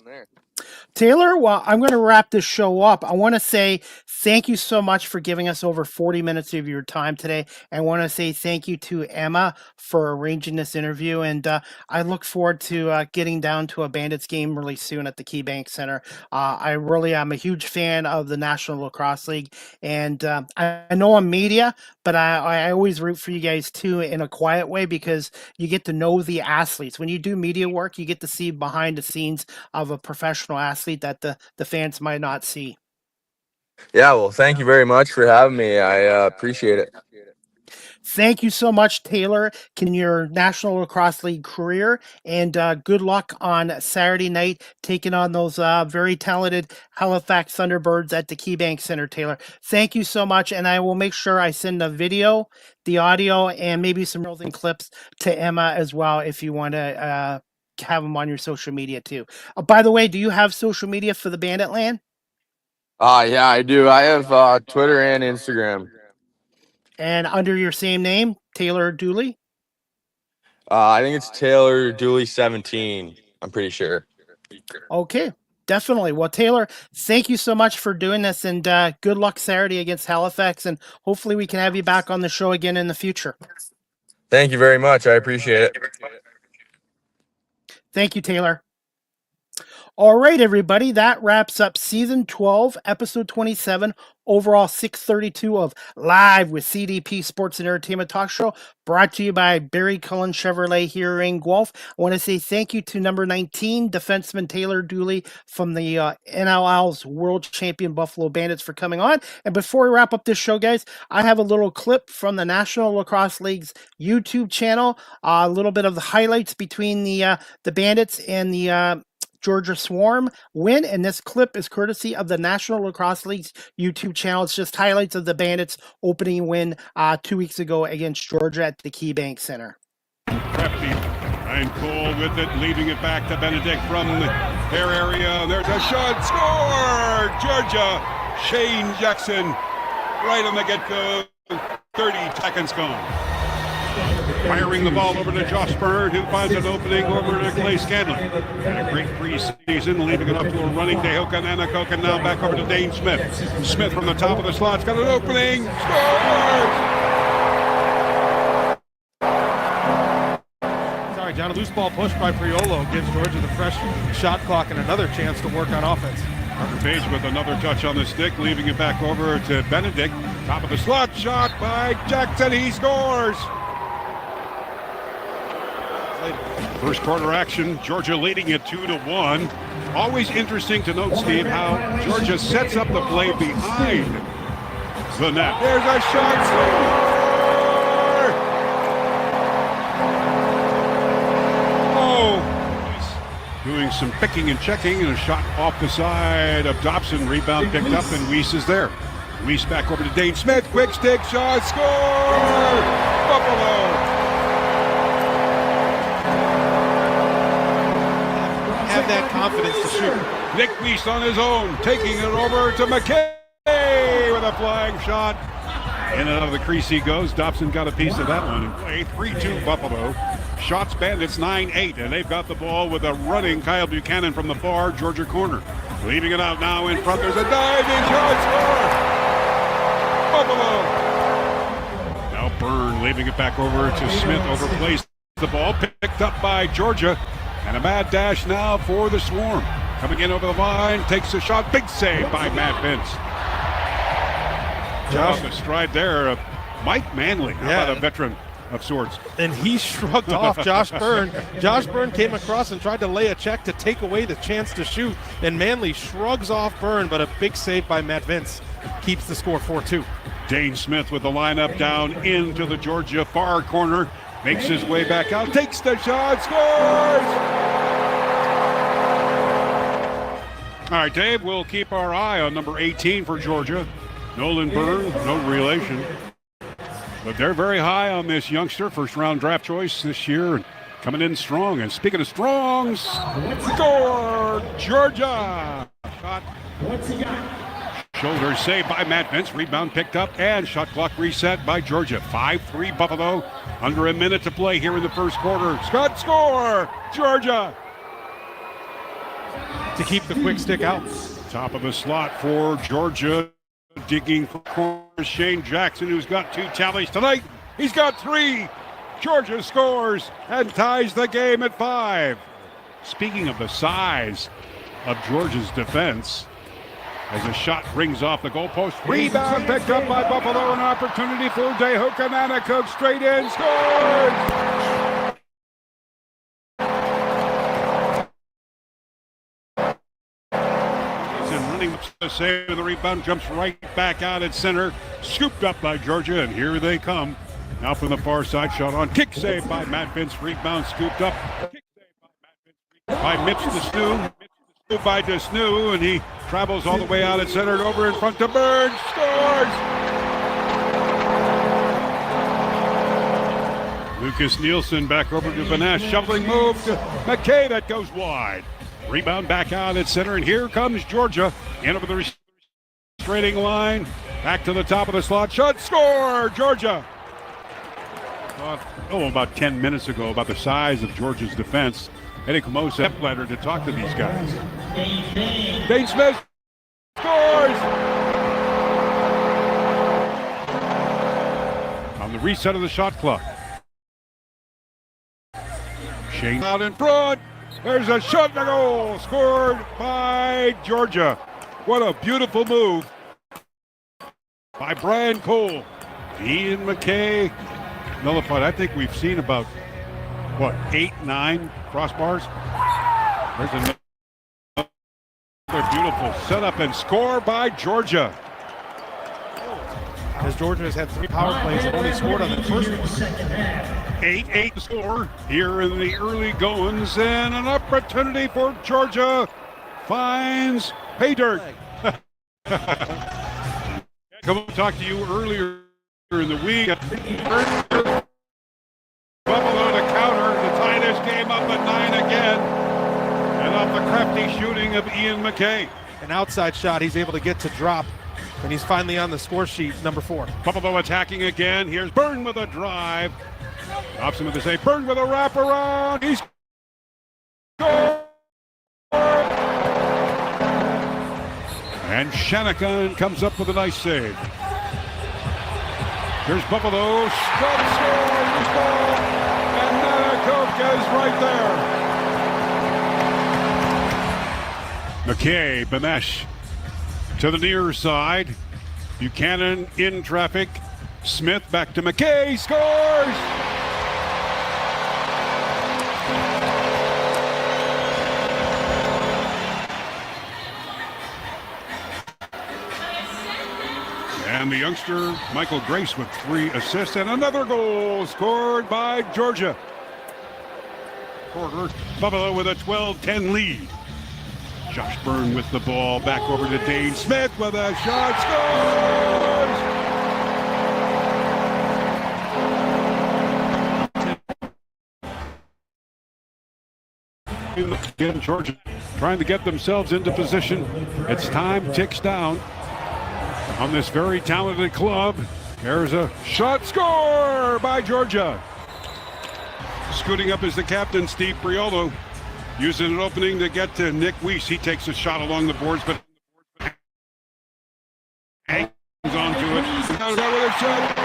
Taylor, well, I'm going to wrap this show up. I want to say thank you so much for giving us over 40 minutes of your time today. I want to say thank you to Emma for arranging this interview. And I look forward to getting down to a Bandits game really soon at the KeyBank Center. I really am a huge fan of the National Lacrosse League. And I know I'm media, but I always root for you guys too in a quiet way because you get to know the athletes. When you do media work, you get to see behind the scenes of a professional athlete that the fans might not see. Yeah, well, thank you very much for having me. I appreciate it. Thank you so much, Taylor, in your National Lacrosse League career, and good luck on Saturday night taking on those very talented Halifax Thunderbirds at the KeyBank Center, Taylor. Thank you so much, and I will make sure I send the video, the audio, and maybe some reels and clips to Emma as well if you want to have them on your social media too. By the way, do you have social media for the Bandit Land? Yeah, I do. I have Twitter and Instagram. And under your same name, Taylor Dooley? I think it's Taylor Dooley 17. I'm pretty sure. Okay, definitely. Well, Taylor, thank you so much for doing this, and good luck Saturday against Halifax, and hopefully we can have you back on the show again in the future. Thank you very much. I appreciate it. Thank you, Taylor. All right, everybody, that wraps up Season 12, Episode 27, overall 632 of Live with CDP Sports and Entertainment Talk Show, brought to you by Barry Cullen Chevrolet here in Guelph. I want to say thank you to number 19, defenseman Taylor Dooley from the NLL's World Champion Buffalo Bandits for coming on. And before we wrap up this show, guys, I have a little clip from the National Lacrosse League's YouTube channel, a little bit of the highlights between the Bandits and the Georgia Swarm win, and this clip is courtesy of the National Lacrosse League's YouTube channel. It's just highlights of the Bandits' opening win 2 weeks ago against Georgia at the KeyBank Center. Crafty and Cole with it, leaving it back to Benedict from their area. There's a shot, score! Georgia, Shane Jackson, right on the get-go. 30 seconds gone. Firing the ball over to Josh Byrne, who finds an opening over to Clay Scanlon. And a great preseason, leaving it up to a running Tehoka and Anakok, and now back over to Dane Smith. Smith from the top of the slot's got an opening. Scores! Sorry, John, a loose ball push by Priolo gives Georgia the fresh shot clock and another chance to work on offense. Carter Page with another touch on the stick, leaving it back over to Benedict. Top of the slot, shot by Jackson, he scores! First quarter action, Georgia leading it 2-1. Always interesting to note, Steve, how Georgia sets up the play behind the net. There's a shot, score! Oh, doing some picking and checking, and a shot off the side of Dobson. Rebound picked up, and Weiss is there. Weiss back over to Dane Smith. Quick stick shot, score! Buffalo! have that confidence to shoot. Nick Weiss on his own, taking it over to McKay with a flying shot. In and out of the crease he goes. Dobson got a piece of that one in play. 3-2 Buffalo. Shots Bandits 9-8, and they've got the ball with a running Kyle Buchanan from the far Georgia corner. Leaving it out now in front. There's a diving shot. Score! Buffalo. Now Byrne leaving it back over to Smith. Overplays the ball. Picked up by Georgia. And a mad dash now for the Swarm. Coming in over the line. Takes a shot. Big save by Matt Vince. Josh, the stride there of Mike Manley. How about a veteran of sorts? And he shrugged off Josh Byrne. Josh Byrne came across and tried to lay a check to take away the chance to shoot. And Manley shrugs off Byrne, but a big save by Matt Vince keeps the score 4-2. Dane Smith with the lineup down into the Georgia far corner. Makes his way back out. Takes the shot. Scores! All right, Dave, we'll keep our eye on number 18 for Georgia. Nolan Byrne, no relation. But they're very high on this youngster, first-round draft choice this year, and coming in strong. And speaking of strong, score, Georgia! Shot. Shoulder saved by Matt Vince. Rebound picked up, and shot clock reset by Georgia. 5-3 Buffalo. Under a minute to play here in the first quarter. Scott score, Georgia! To keep the quick stick out. Top of the slot for Georgia. Digging for corner, Shane Jackson, who's got 2 tallies tonight. He's got 3. Georgia scores and ties the game at 5. Speaking of the size of Georgia's defense, as a shot rings off the goalpost, rebound picked up by Buffalo, an opportunity for Dehokananakuk, straight in, scores! The save, the rebound jumps right back out at center, scooped up by Georgia, and here they come. Now from the far side, shot on, kick save by Matt Vince, rebound scooped up, kick save by Matt Vince, by Mitch Desnew, by Desnew, and he travels all the way out at center, over in front to Byrne, scores! Lucas Nielsen back over to Vanash, shuffling move to McKay, that goes wide. Rebound back out at center, and here comes Georgia in over the restraining line. Back to the top of the slot. Shot, score, Georgia. About 10 minutes ago, about the size of Georgia's defense. Eddie Camosa step ladder to talk to these guys. Dane Smith scores! On the reset of the shot clock. Shane out in front. There's a shot to goal, scored by Georgia. What a beautiful move by Brian Cole. Ian McKay nullified. I think we've seen about, 8, 9 crossbars. There's another beautiful setup and score by Georgia. As Georgia has had 3 power plays and only scored on the first one. 8-8 score here in the early goings, and an opportunity for Georgia finds pay dirt. Come on, talk to you earlier in the week. Buffalo to counter to tie this game up at 9 again, and off the crafty shooting of Ian McKay. An outside shot he's able to get to drop, and he's finally on the score sheet, number 4. Buffalo attacking again. Here's Byrne with a drive. Dobson with the save. Byrne with a wraparound. He's scored. And Shanahan comes up with a nice save. Here's Buffalo. Scott scores. And Nanakuk is right there. McKay, Benesh to the near side. Buchanan in traffic. Smith back to McKay. Scores! And the youngster, Michael Grace, with 3 assists and another goal scored by Georgia. Quarter, Buffalo with a 12-10 lead. Josh Byrne with the ball, back over to Dane Smith with a shot, scores! Again, Georgia trying to get themselves into position. It's time ticks down on this very talented club. There's a shot, score by Georgia. Scooting up is the captain, Steve Priolo, using an opening to get to Nick Weiss. He takes a shot along the boards, but hangs onto it. Comes out with a shot.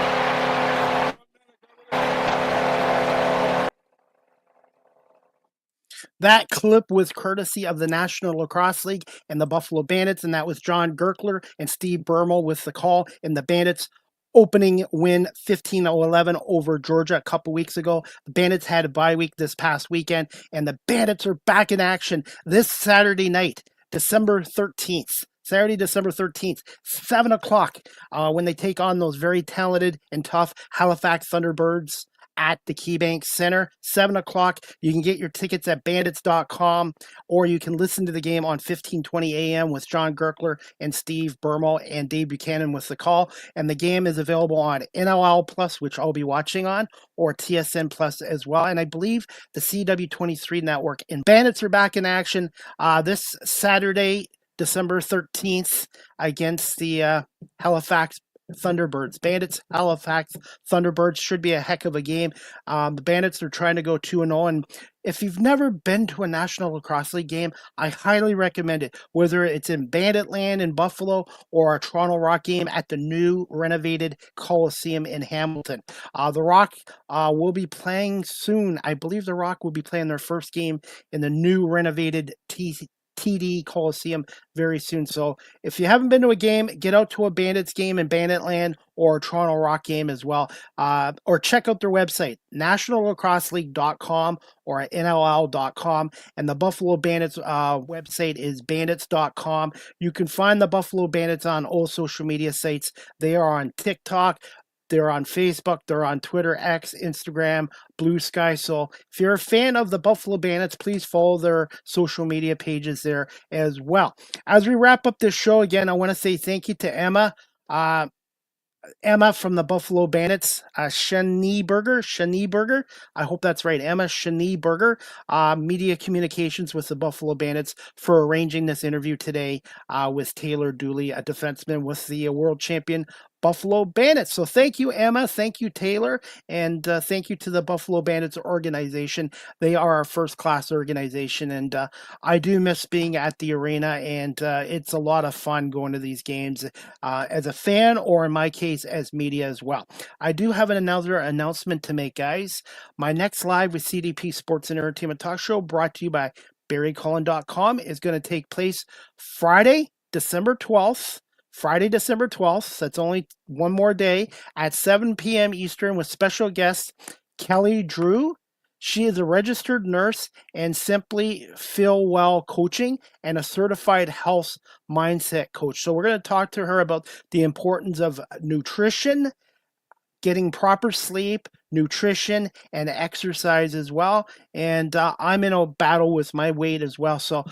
That clip was courtesy of the National Lacrosse League and the Buffalo Bandits, and that was John Gerkler and Steve Bermel with the call in the Bandits' opening win 15-11 over Georgia a couple weeks ago. The Bandits had a bye week this past weekend, and the Bandits are back in action this Saturday night, December 13th. Saturday, December 13th, 7 o'clock, when they take on those very talented and tough Halifax Thunderbirds at the KeyBank Center, 7 o'clock. You can get your tickets at bandits.com, or you can listen to the game on 1520 AM with John Gerkler and Steve Bermel and Dave Buchanan with the call. And the game is available on NLL Plus, which I'll be watching on, or TSN Plus as well. And I believe the CW23 network. And Bandits are back in action this Saturday, December 13th, against the Halifax Thunderbirds. Bandits, Halifax Thunderbirds should be a heck of a game. The Bandits are trying to go 2-0, and if you've never been to a National Lacrosse League game, I highly recommend it, whether it's in Banditland in Buffalo or a Toronto Rock game at the new renovated Coliseum in Hamilton. The Rock will be playing soon. I believe the Rock will be playing their first game in the new renovated TD Coliseum very soon. So if you haven't been to a game, get out to a Bandits game in Banditland or a Toronto Rock game as well. Or check out their website, nationallacrosseleague.com or NLL.com. And the Buffalo Bandits website is bandits.com. You can find the Buffalo Bandits on all social media sites. They are on TikTok, they're on Facebook, they're on Twitter, X, Instagram, Blue Sky. So if you're a fan of the Buffalo Bandits, please follow their social media pages there as well. As we wrap up this show, again, I want to say thank you to Emma. Emma from the Buffalo Bandits, Schneeberger. I hope that's right. Emma Schneeberger, media communications with the Buffalo Bandits, for arranging this interview today with Taylor Dooley, a defenseman with the world champion Buffalo Bandits. So thank you, Emma. Thank you, Taylor. And thank you to the Buffalo Bandits organization. They are a first-class organization, and I do miss being at the arena, and it's a lot of fun going to these games as a fan, or in my case, as media as well. I do have another announcement to make, guys. My next live with CDP Sports and Entertainment Talk Show, brought to you by BarryCullen.com, is going to take place Friday, December 12th. Friday, December 12th, that's only one more day, at 7 p.m. Eastern, with special guest Kelly Drew. She is a registered nurse and Simply Feel Well coaching and a certified health mindset coach. So we're going to talk to her about the importance of nutrition, getting proper sleep, nutrition, and exercise as well. And I'm in a battle with my weight as well. So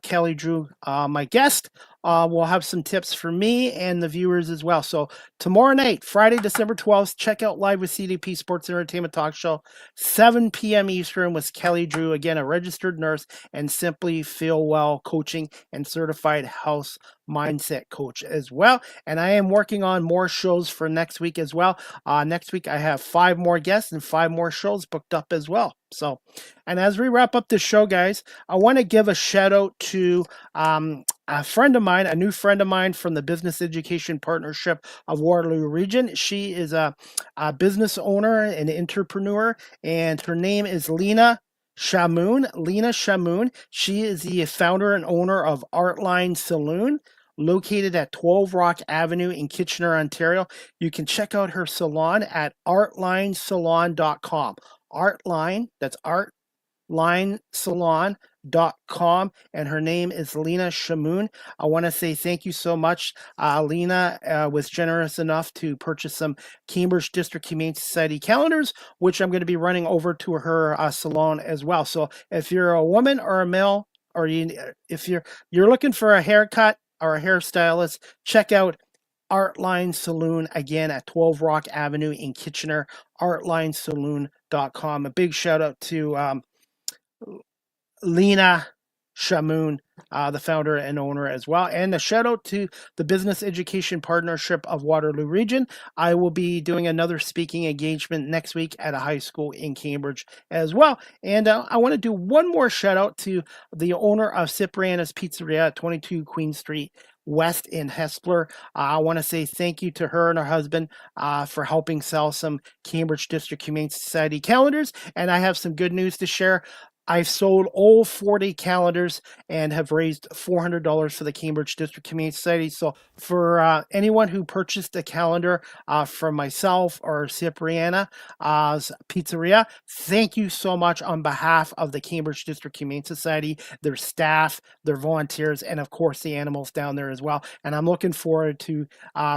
Kelly Drew, my guest, will have some tips for me and the viewers as well. So tomorrow night, Friday, December 12th, check out Live with CDP Sports Entertainment Talk Show, 7 p.m. Eastern, with Kelly Drew, again, a registered nurse and Simply Feel Well coaching and certified health mindset coach as well. And I am working on more shows for next week as well. Next week, I have 5 more guests and 5 more shows booked up as well. So, and as we wrap up this show, guys, I want to give a shout out to a friend of mine, a new friend of mine from the Business Education Partnership of Waterloo Region. She is a business owner and entrepreneur, and her name is Lena Shamoon. Lena Shamoon. She is the founder and owner of Artline Saloon, located at 12 Rock Avenue in Kitchener, Ontario. You can check out her salon at artlinesalon.com. Artline, that's artlinesalon.com, and her name is Lena Shamoon. I want to say thank you so much. Lena was generous enough to purchase some Cambridge District Humane Society calendars, which I'm going to be running over to her salon as well. So if you're a woman or a male, or if you're looking for a haircut or a hairstylist, check out Artline Saloon, again at 12 Rock Avenue in Kitchener, artlinesaloon.com. A big shout out to Lena Shamoon, the founder and owner as well. And a shout out to the Business Education Partnership of Waterloo Region. I will be doing another speaking engagement next week at a high school in Cambridge as well. And I want to do one more shout out to the owner of Cipriana's Pizzeria at 22 Queen Street West in Hespeler. I want to say thank you to her and her husband for helping sell some Cambridge District Humane Society calendars. And I have some good news to share. I've sold all 40 calendars and have raised $400 for the Cambridge District Humane Society. So for anyone who purchased a calendar from myself or Cipriana's Pizzeria, thank you so much on behalf of the Cambridge District Humane Society, their staff, their volunteers, and of course the animals down there as well. And I'm looking forward to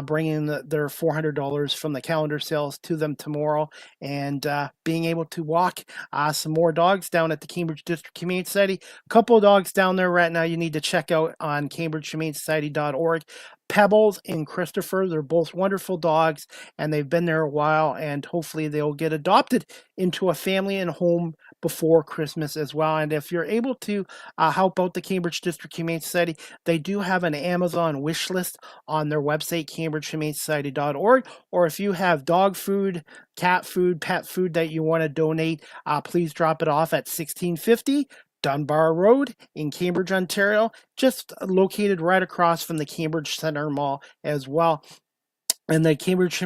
bringing their $400 from the calendar sales to them tomorrow and being able to walk some more dogs down at the Cambridge District Humane Society. A couple of dogs down there right now you need to check out on cambridgehumanesociety.org. Pebbles and Christopher, they're both wonderful dogs and they've been there a while, and hopefully they'll get adopted into a family and home before Christmas as well. And if you're able to help out the Cambridge District Humane Society, they do have an Amazon wish list on their website, cambridgehumanesociety.org. Or if you have dog food, cat food, pet food that you want to donate, please drop it off at 1650 Dunbar Road in Cambridge, Ontario, just located right across from the Cambridge Centre Mall as well. And the Cambridge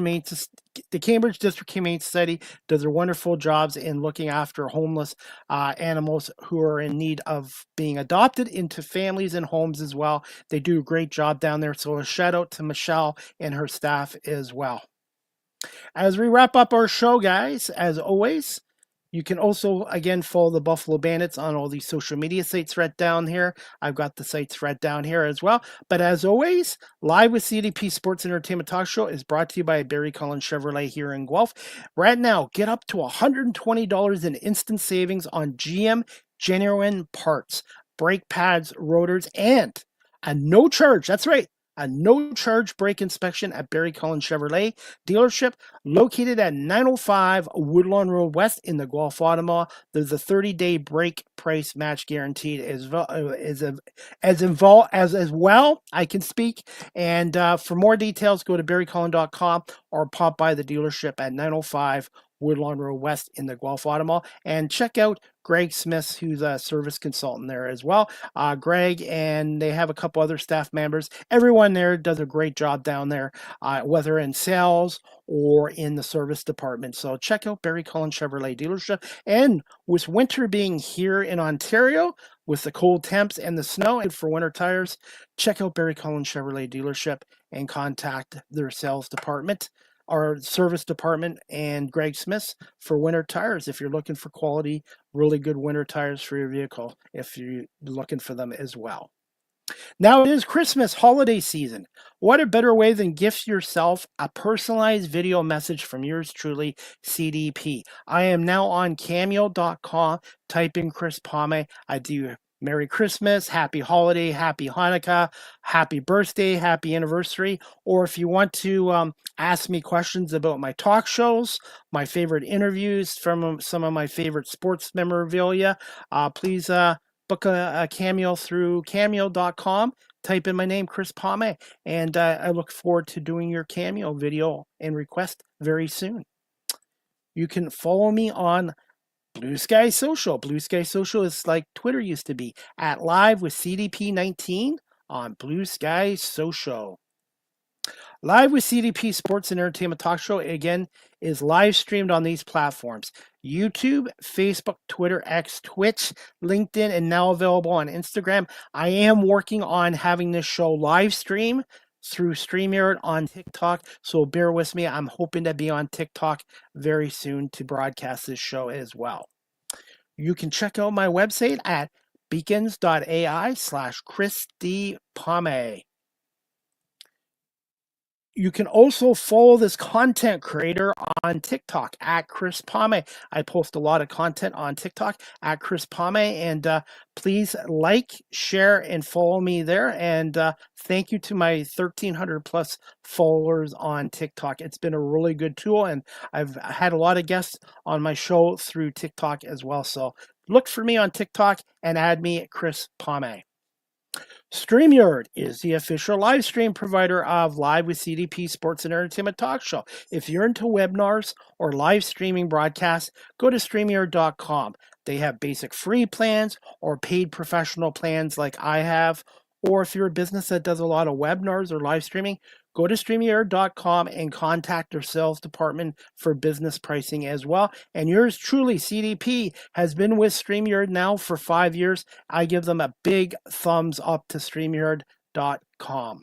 District Humane Society does a wonderful jobs in looking after homeless animals who are in need of being adopted into families and homes as well. They do a great job down there. So a shout out to Michelle and her staff as well. As we wrap up our show, guys, as always, you can also, again, follow the Buffalo Bandits on all these social media sites right down here. I've got the sites right down here as well. But as always, Live with CDP Sports Entertainment Talk Show is brought to you by Barry Cullen Chevrolet here in Guelph. Right now, get up to $120 in instant savings on GM genuine parts, brake pads, rotors, and a no charge. That's right. A no-charge brake inspection at Barry Cullen Chevrolet dealership located at 905 Woodlawn Road West in the Guelph Automall. There's a 30-day brake price match guaranteed as well. I can speak. And for more details, go to barrycullen.com or pop by the dealership at 905 Woodlawn Road West in the Guelph Automall, and check out Greg Smith, who's a service consultant there as well. Greg, and they have a couple other staff members. Everyone there does a great job down there, whether in sales or in the service department. So check out Barry Cullen Chevrolet dealership. And with winter being here in Ontario, with the cold temps and the snow, and for winter tires, check out Barry Cullen Chevrolet dealership and contact their sales department, our service department, and Greg Smith for winter tires if you're looking for quality, really good winter tires for your vehicle, if you're looking for them as well. Now it is Christmas holiday season. What a better way than gift yourself a personalized video message from yours truly, CDP. I am now on cameo.com. Type in Chris Palme. I do Merry Christmas, Happy Holiday, Happy Hanukkah, Happy Birthday, Happy Anniversary. Or if you want to ask me questions about my talk shows, my favorite interviews from some of my favorite sports memorabilia, please book a cameo through cameo.com. Type in my name, Chris Palme, and I look forward to doing your cameo video and request very soon. You can follow me on Blue Sky Social. Blue Sky Social is like Twitter used to be, at Live with CDP19 on Blue Sky Social. Live with CDP Sports and Entertainment Talk Show, again, is live streamed on these platforms: YouTube, Facebook, Twitter, X, Twitch, LinkedIn, and now available on Instagram. I am working on having this show live stream through StreamYard on TikTok, so bear with me. I'm hoping to be on TikTok very soon to broadcast this show as well. You can check out my website at beacons.ai/Chris D. Palme. You can also follow this content creator on TikTok at Chris Palme. I post a lot of content on TikTok at Chris Palme, and please like, share, and follow me there. And thank you to my 1,300 plus followers on TikTok. It's been a really good tool, and I've had a lot of guests on my show through TikTok as well. So Look for me on TikTok and add me at Chris Palme. StreamYard is the official live stream provider of Live with CDP Sports and Entertainment Talk Show. If you're into webinars or live streaming broadcasts, go to StreamYard.com. They have basic free plans or paid professional plans like I have. Or if you're a business that does a lot of webinars or live streaming, go to StreamYard.com and contact their sales department for business pricing as well. And yours truly, CDP, has been with StreamYard now for 5 years. I give them a big thumbs up to StreamYard.com.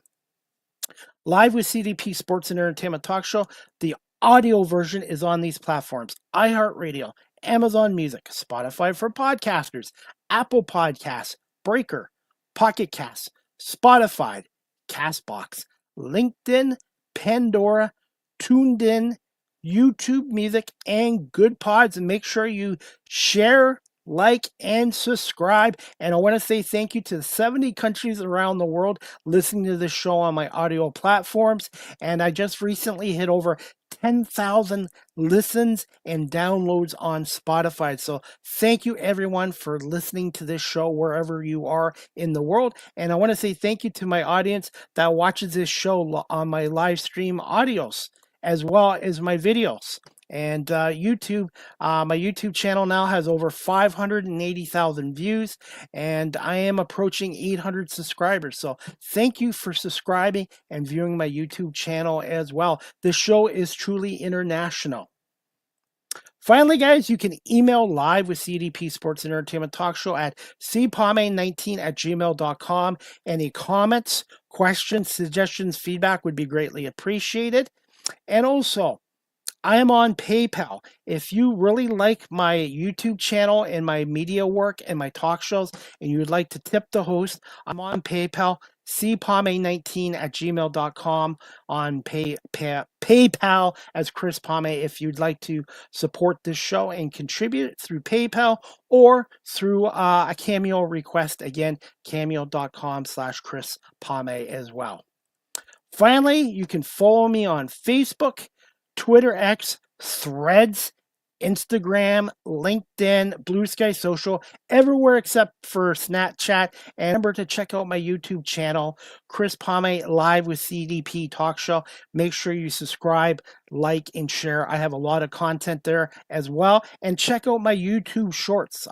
Live with CDP Sports and Entertainment Talk Show. The audio version is on these platforms: iHeartRadio, Amazon Music, Spotify for podcasters, Apple Podcasts, Breaker, Pocket Casts, Spotify, Castbox, LinkedIn, Pandora, Tuned In, YouTube Music, and Good Pods. And make sure you share, like, and subscribe. And I want to say thank you to the 70 countries around the world listening to this show on my audio platforms. And I just recently hit over 10,000 listens and downloads on Spotify. So thank you everyone for listening to this show wherever you are in the world. And I want to say thank you to my audience that watches this show on my live stream audios as well as my videos. And YouTube, my YouTube channel now has over 580,000 views, and I am approaching 800 subscribers. So thank you for subscribing and viewing my YouTube channel as well. This show is truly international. Finally, guys, you can email Live with CDP Sports and Entertainment Talk Show at cpalme19@gmail.com. Any comments, questions, suggestions, feedback would be greatly appreciated. And also, I am on PayPal. If you really like my YouTube channel and my media work and my talk shows, and you would like to tip the host, I'm on PayPal, cpalme19@gmail.com, on PayPal as Chris Palme if you'd like to support this show and contribute through PayPal or through a Cameo request. Again, cameo.com/Chris Palme as well. Finally, you can follow me on Facebook, Twitter X, Threads, Instagram, LinkedIn, Blue Sky Social, everywhere except for Snapchat. And remember to check out my YouTube channel, Chris Palme Live with CDP Talk Show. Make sure you subscribe, like, and share. I have a lot of content there as well. And check out my YouTube Shorts,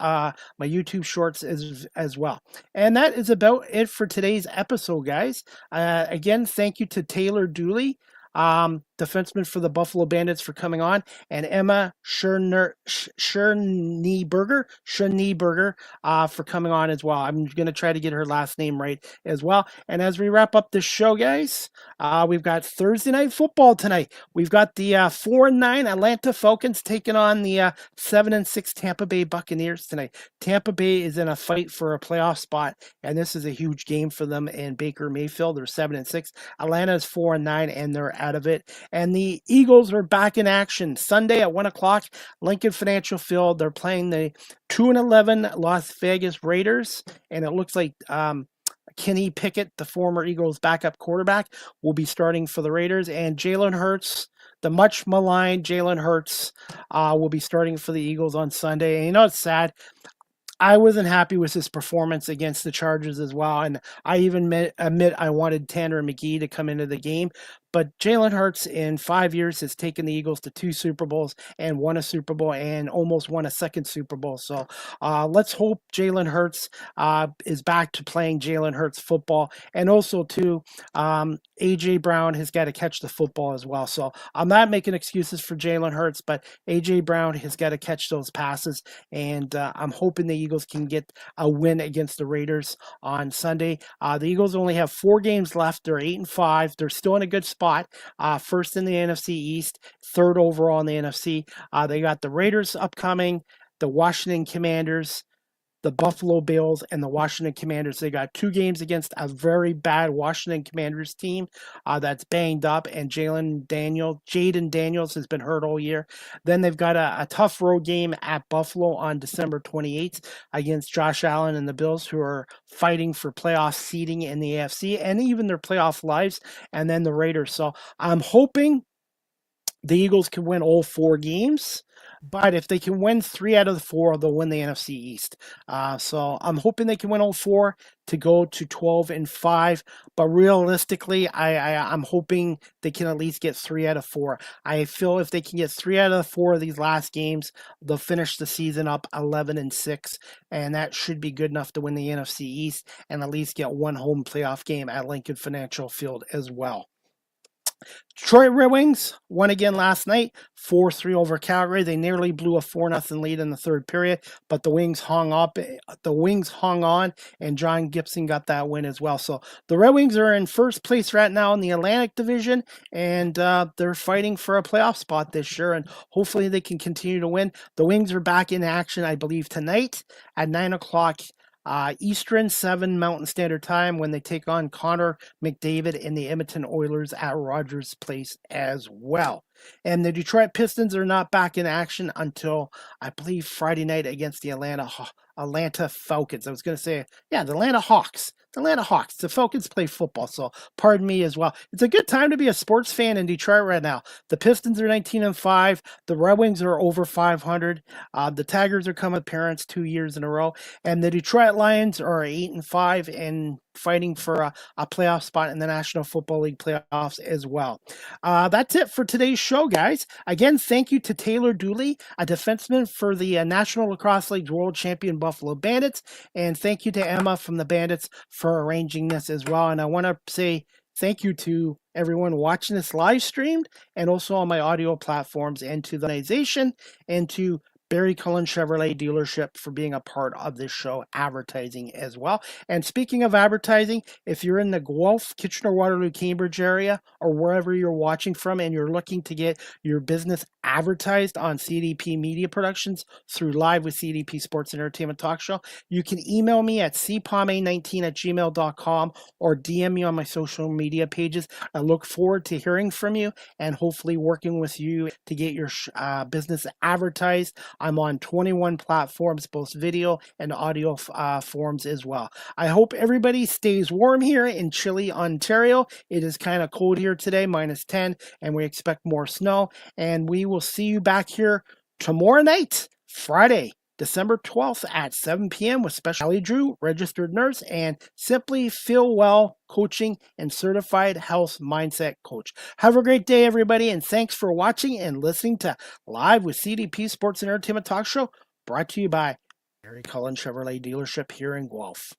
as well. And that is about it for today's episode, guys. Again, thank you to Taylor Dooley, defenseman for the Buffalo Bandits, for coming on, and Emma Schoenberger for coming on as well. I'm going to try to get her last name right as well. And as we wrap up this show, guys, we've got Thursday night football tonight. We've got the 4-9 Atlanta Falcons taking on the 7-6 Tampa Bay Buccaneers tonight. Tampa Bay is in a fight for a playoff spot, and this is a huge game for them in Baker Mayfield. They're 7-6. Atlanta is 4-9, and they're out of it. And the Eagles are back in action Sunday at 1 o'clock, Lincoln Financial Field. They're playing the 2-11 Las Vegas Raiders, and it looks like Kenny Pickett, the former Eagles backup quarterback, will be starting for the Raiders, and Jalen Hurts, the much maligned Jalen Hurts, will be starting for the Eagles on Sunday. And you know, it's sad. I wasn't happy with his performance against the Chargers as well, and I even admit I wanted Tanner McGee to come into the game. But Jalen Hurts in 5 years has taken the Eagles to 2 Super Bowls and won a Super Bowl and almost won a second Super Bowl. So let's hope Jalen Hurts is back to playing Jalen Hurts football. And also, too, A.J. Brown has got to catch the football as well. So I'm not making excuses for Jalen Hurts, but A.J. Brown has got to catch those passes. And I'm hoping the Eagles can get a win against the Raiders on Sunday. The Eagles only have 4 games left. They're 8-5. They're still in a good spot. First in the NFC East, 3rd overall in the NFC. They got the Raiders upcoming, the Washington Commanders, the Buffalo Bills, and the Washington Commanders. They got 2 games against a very bad Washington Commanders team that's banged up, and Jaden Daniels has been hurt all year. Then they've got a tough road game at Buffalo on December 28th against Josh Allen and the Bills, who are fighting for playoff seeding in the AFC and even their playoff lives, and then the Raiders. So I'm hoping the Eagles can win all 4 games. But if they can win 3 out of the 4, they'll win the NFC East. So I'm hoping they can win all 4 to go to 12-5. But realistically, I'm hoping they can at least get 3 out of 4. I feel if they can get 3 out of the 4 of these last games, they'll finish the season up 11-6, and that should be good enough to win the NFC East and at least get one home playoff game at Lincoln Financial Field as well. Detroit Red Wings won again last night, 4-3 over Calgary. They nearly blew a 4-0 lead in the third period, but the Wings hung on, and John Gibson got that win as well. So the Red Wings are in first place right now in the Atlantic Division, and they're fighting for a playoff spot this year, and hopefully they can continue to win. The Wings are back in action, I believe, tonight at 9 o'clock Eastern, 7 Mountain Standard Time, when they take on Connor McDavid and the Edmonton Oilers at Rogers Place as well. And the Detroit Pistons are not back in action until, I believe, Friday night against the Atlanta Falcons. I was going to say, the Atlanta Hawks. The Falcons play football, so pardon me as well. It's a good time to be a sports fan in Detroit right now. The Pistons are 19-5. The Red Wings are over 500. The Tigers are coming appearance 2 years in a row. And the Detroit Lions are 8-5 and fighting for a playoff spot in the National Football League playoffs as well. That's it for today's show, guys. Again, thank you to Taylor Dooley, a defenseman for the National Lacrosse League world champion Buffalo Bandits. And thank you to Emma from the Bandits for arranging this as well. And I want to say thank you to everyone watching this live streamed and also on my audio platforms, and to the organization and to Barry Cullen Chevrolet dealership for being a part of this show, advertising as well. And speaking of advertising, if you're in the Guelph, Kitchener-Waterloo, Cambridge area, or wherever you're watching from, and you're looking to get your business advertised on CDP Media Productions through Live with CDP Sports and Entertainment Talk Show, you can email me at cpome19@gmail.com or DM me on my social media pages. I look forward to hearing from you and hopefully working with you to get your business advertised. I'm on 21 platforms, both video and audio forms as well. I hope everybody stays warm here in chilly Ontario. It is kind of cold here today, -10, and we expect more snow. And we will see you back here tomorrow night, Friday, December 12th at 7 p.m. with Special Allie Drew, registered nurse, and Simply Feel Well coaching and certified health mindset coach. Have a great day, everybody, and thanks for watching and listening to Live with CDP Sports and Entertainment Talk Show, brought to you by Barry Cullen Chevrolet dealership here in Guelph.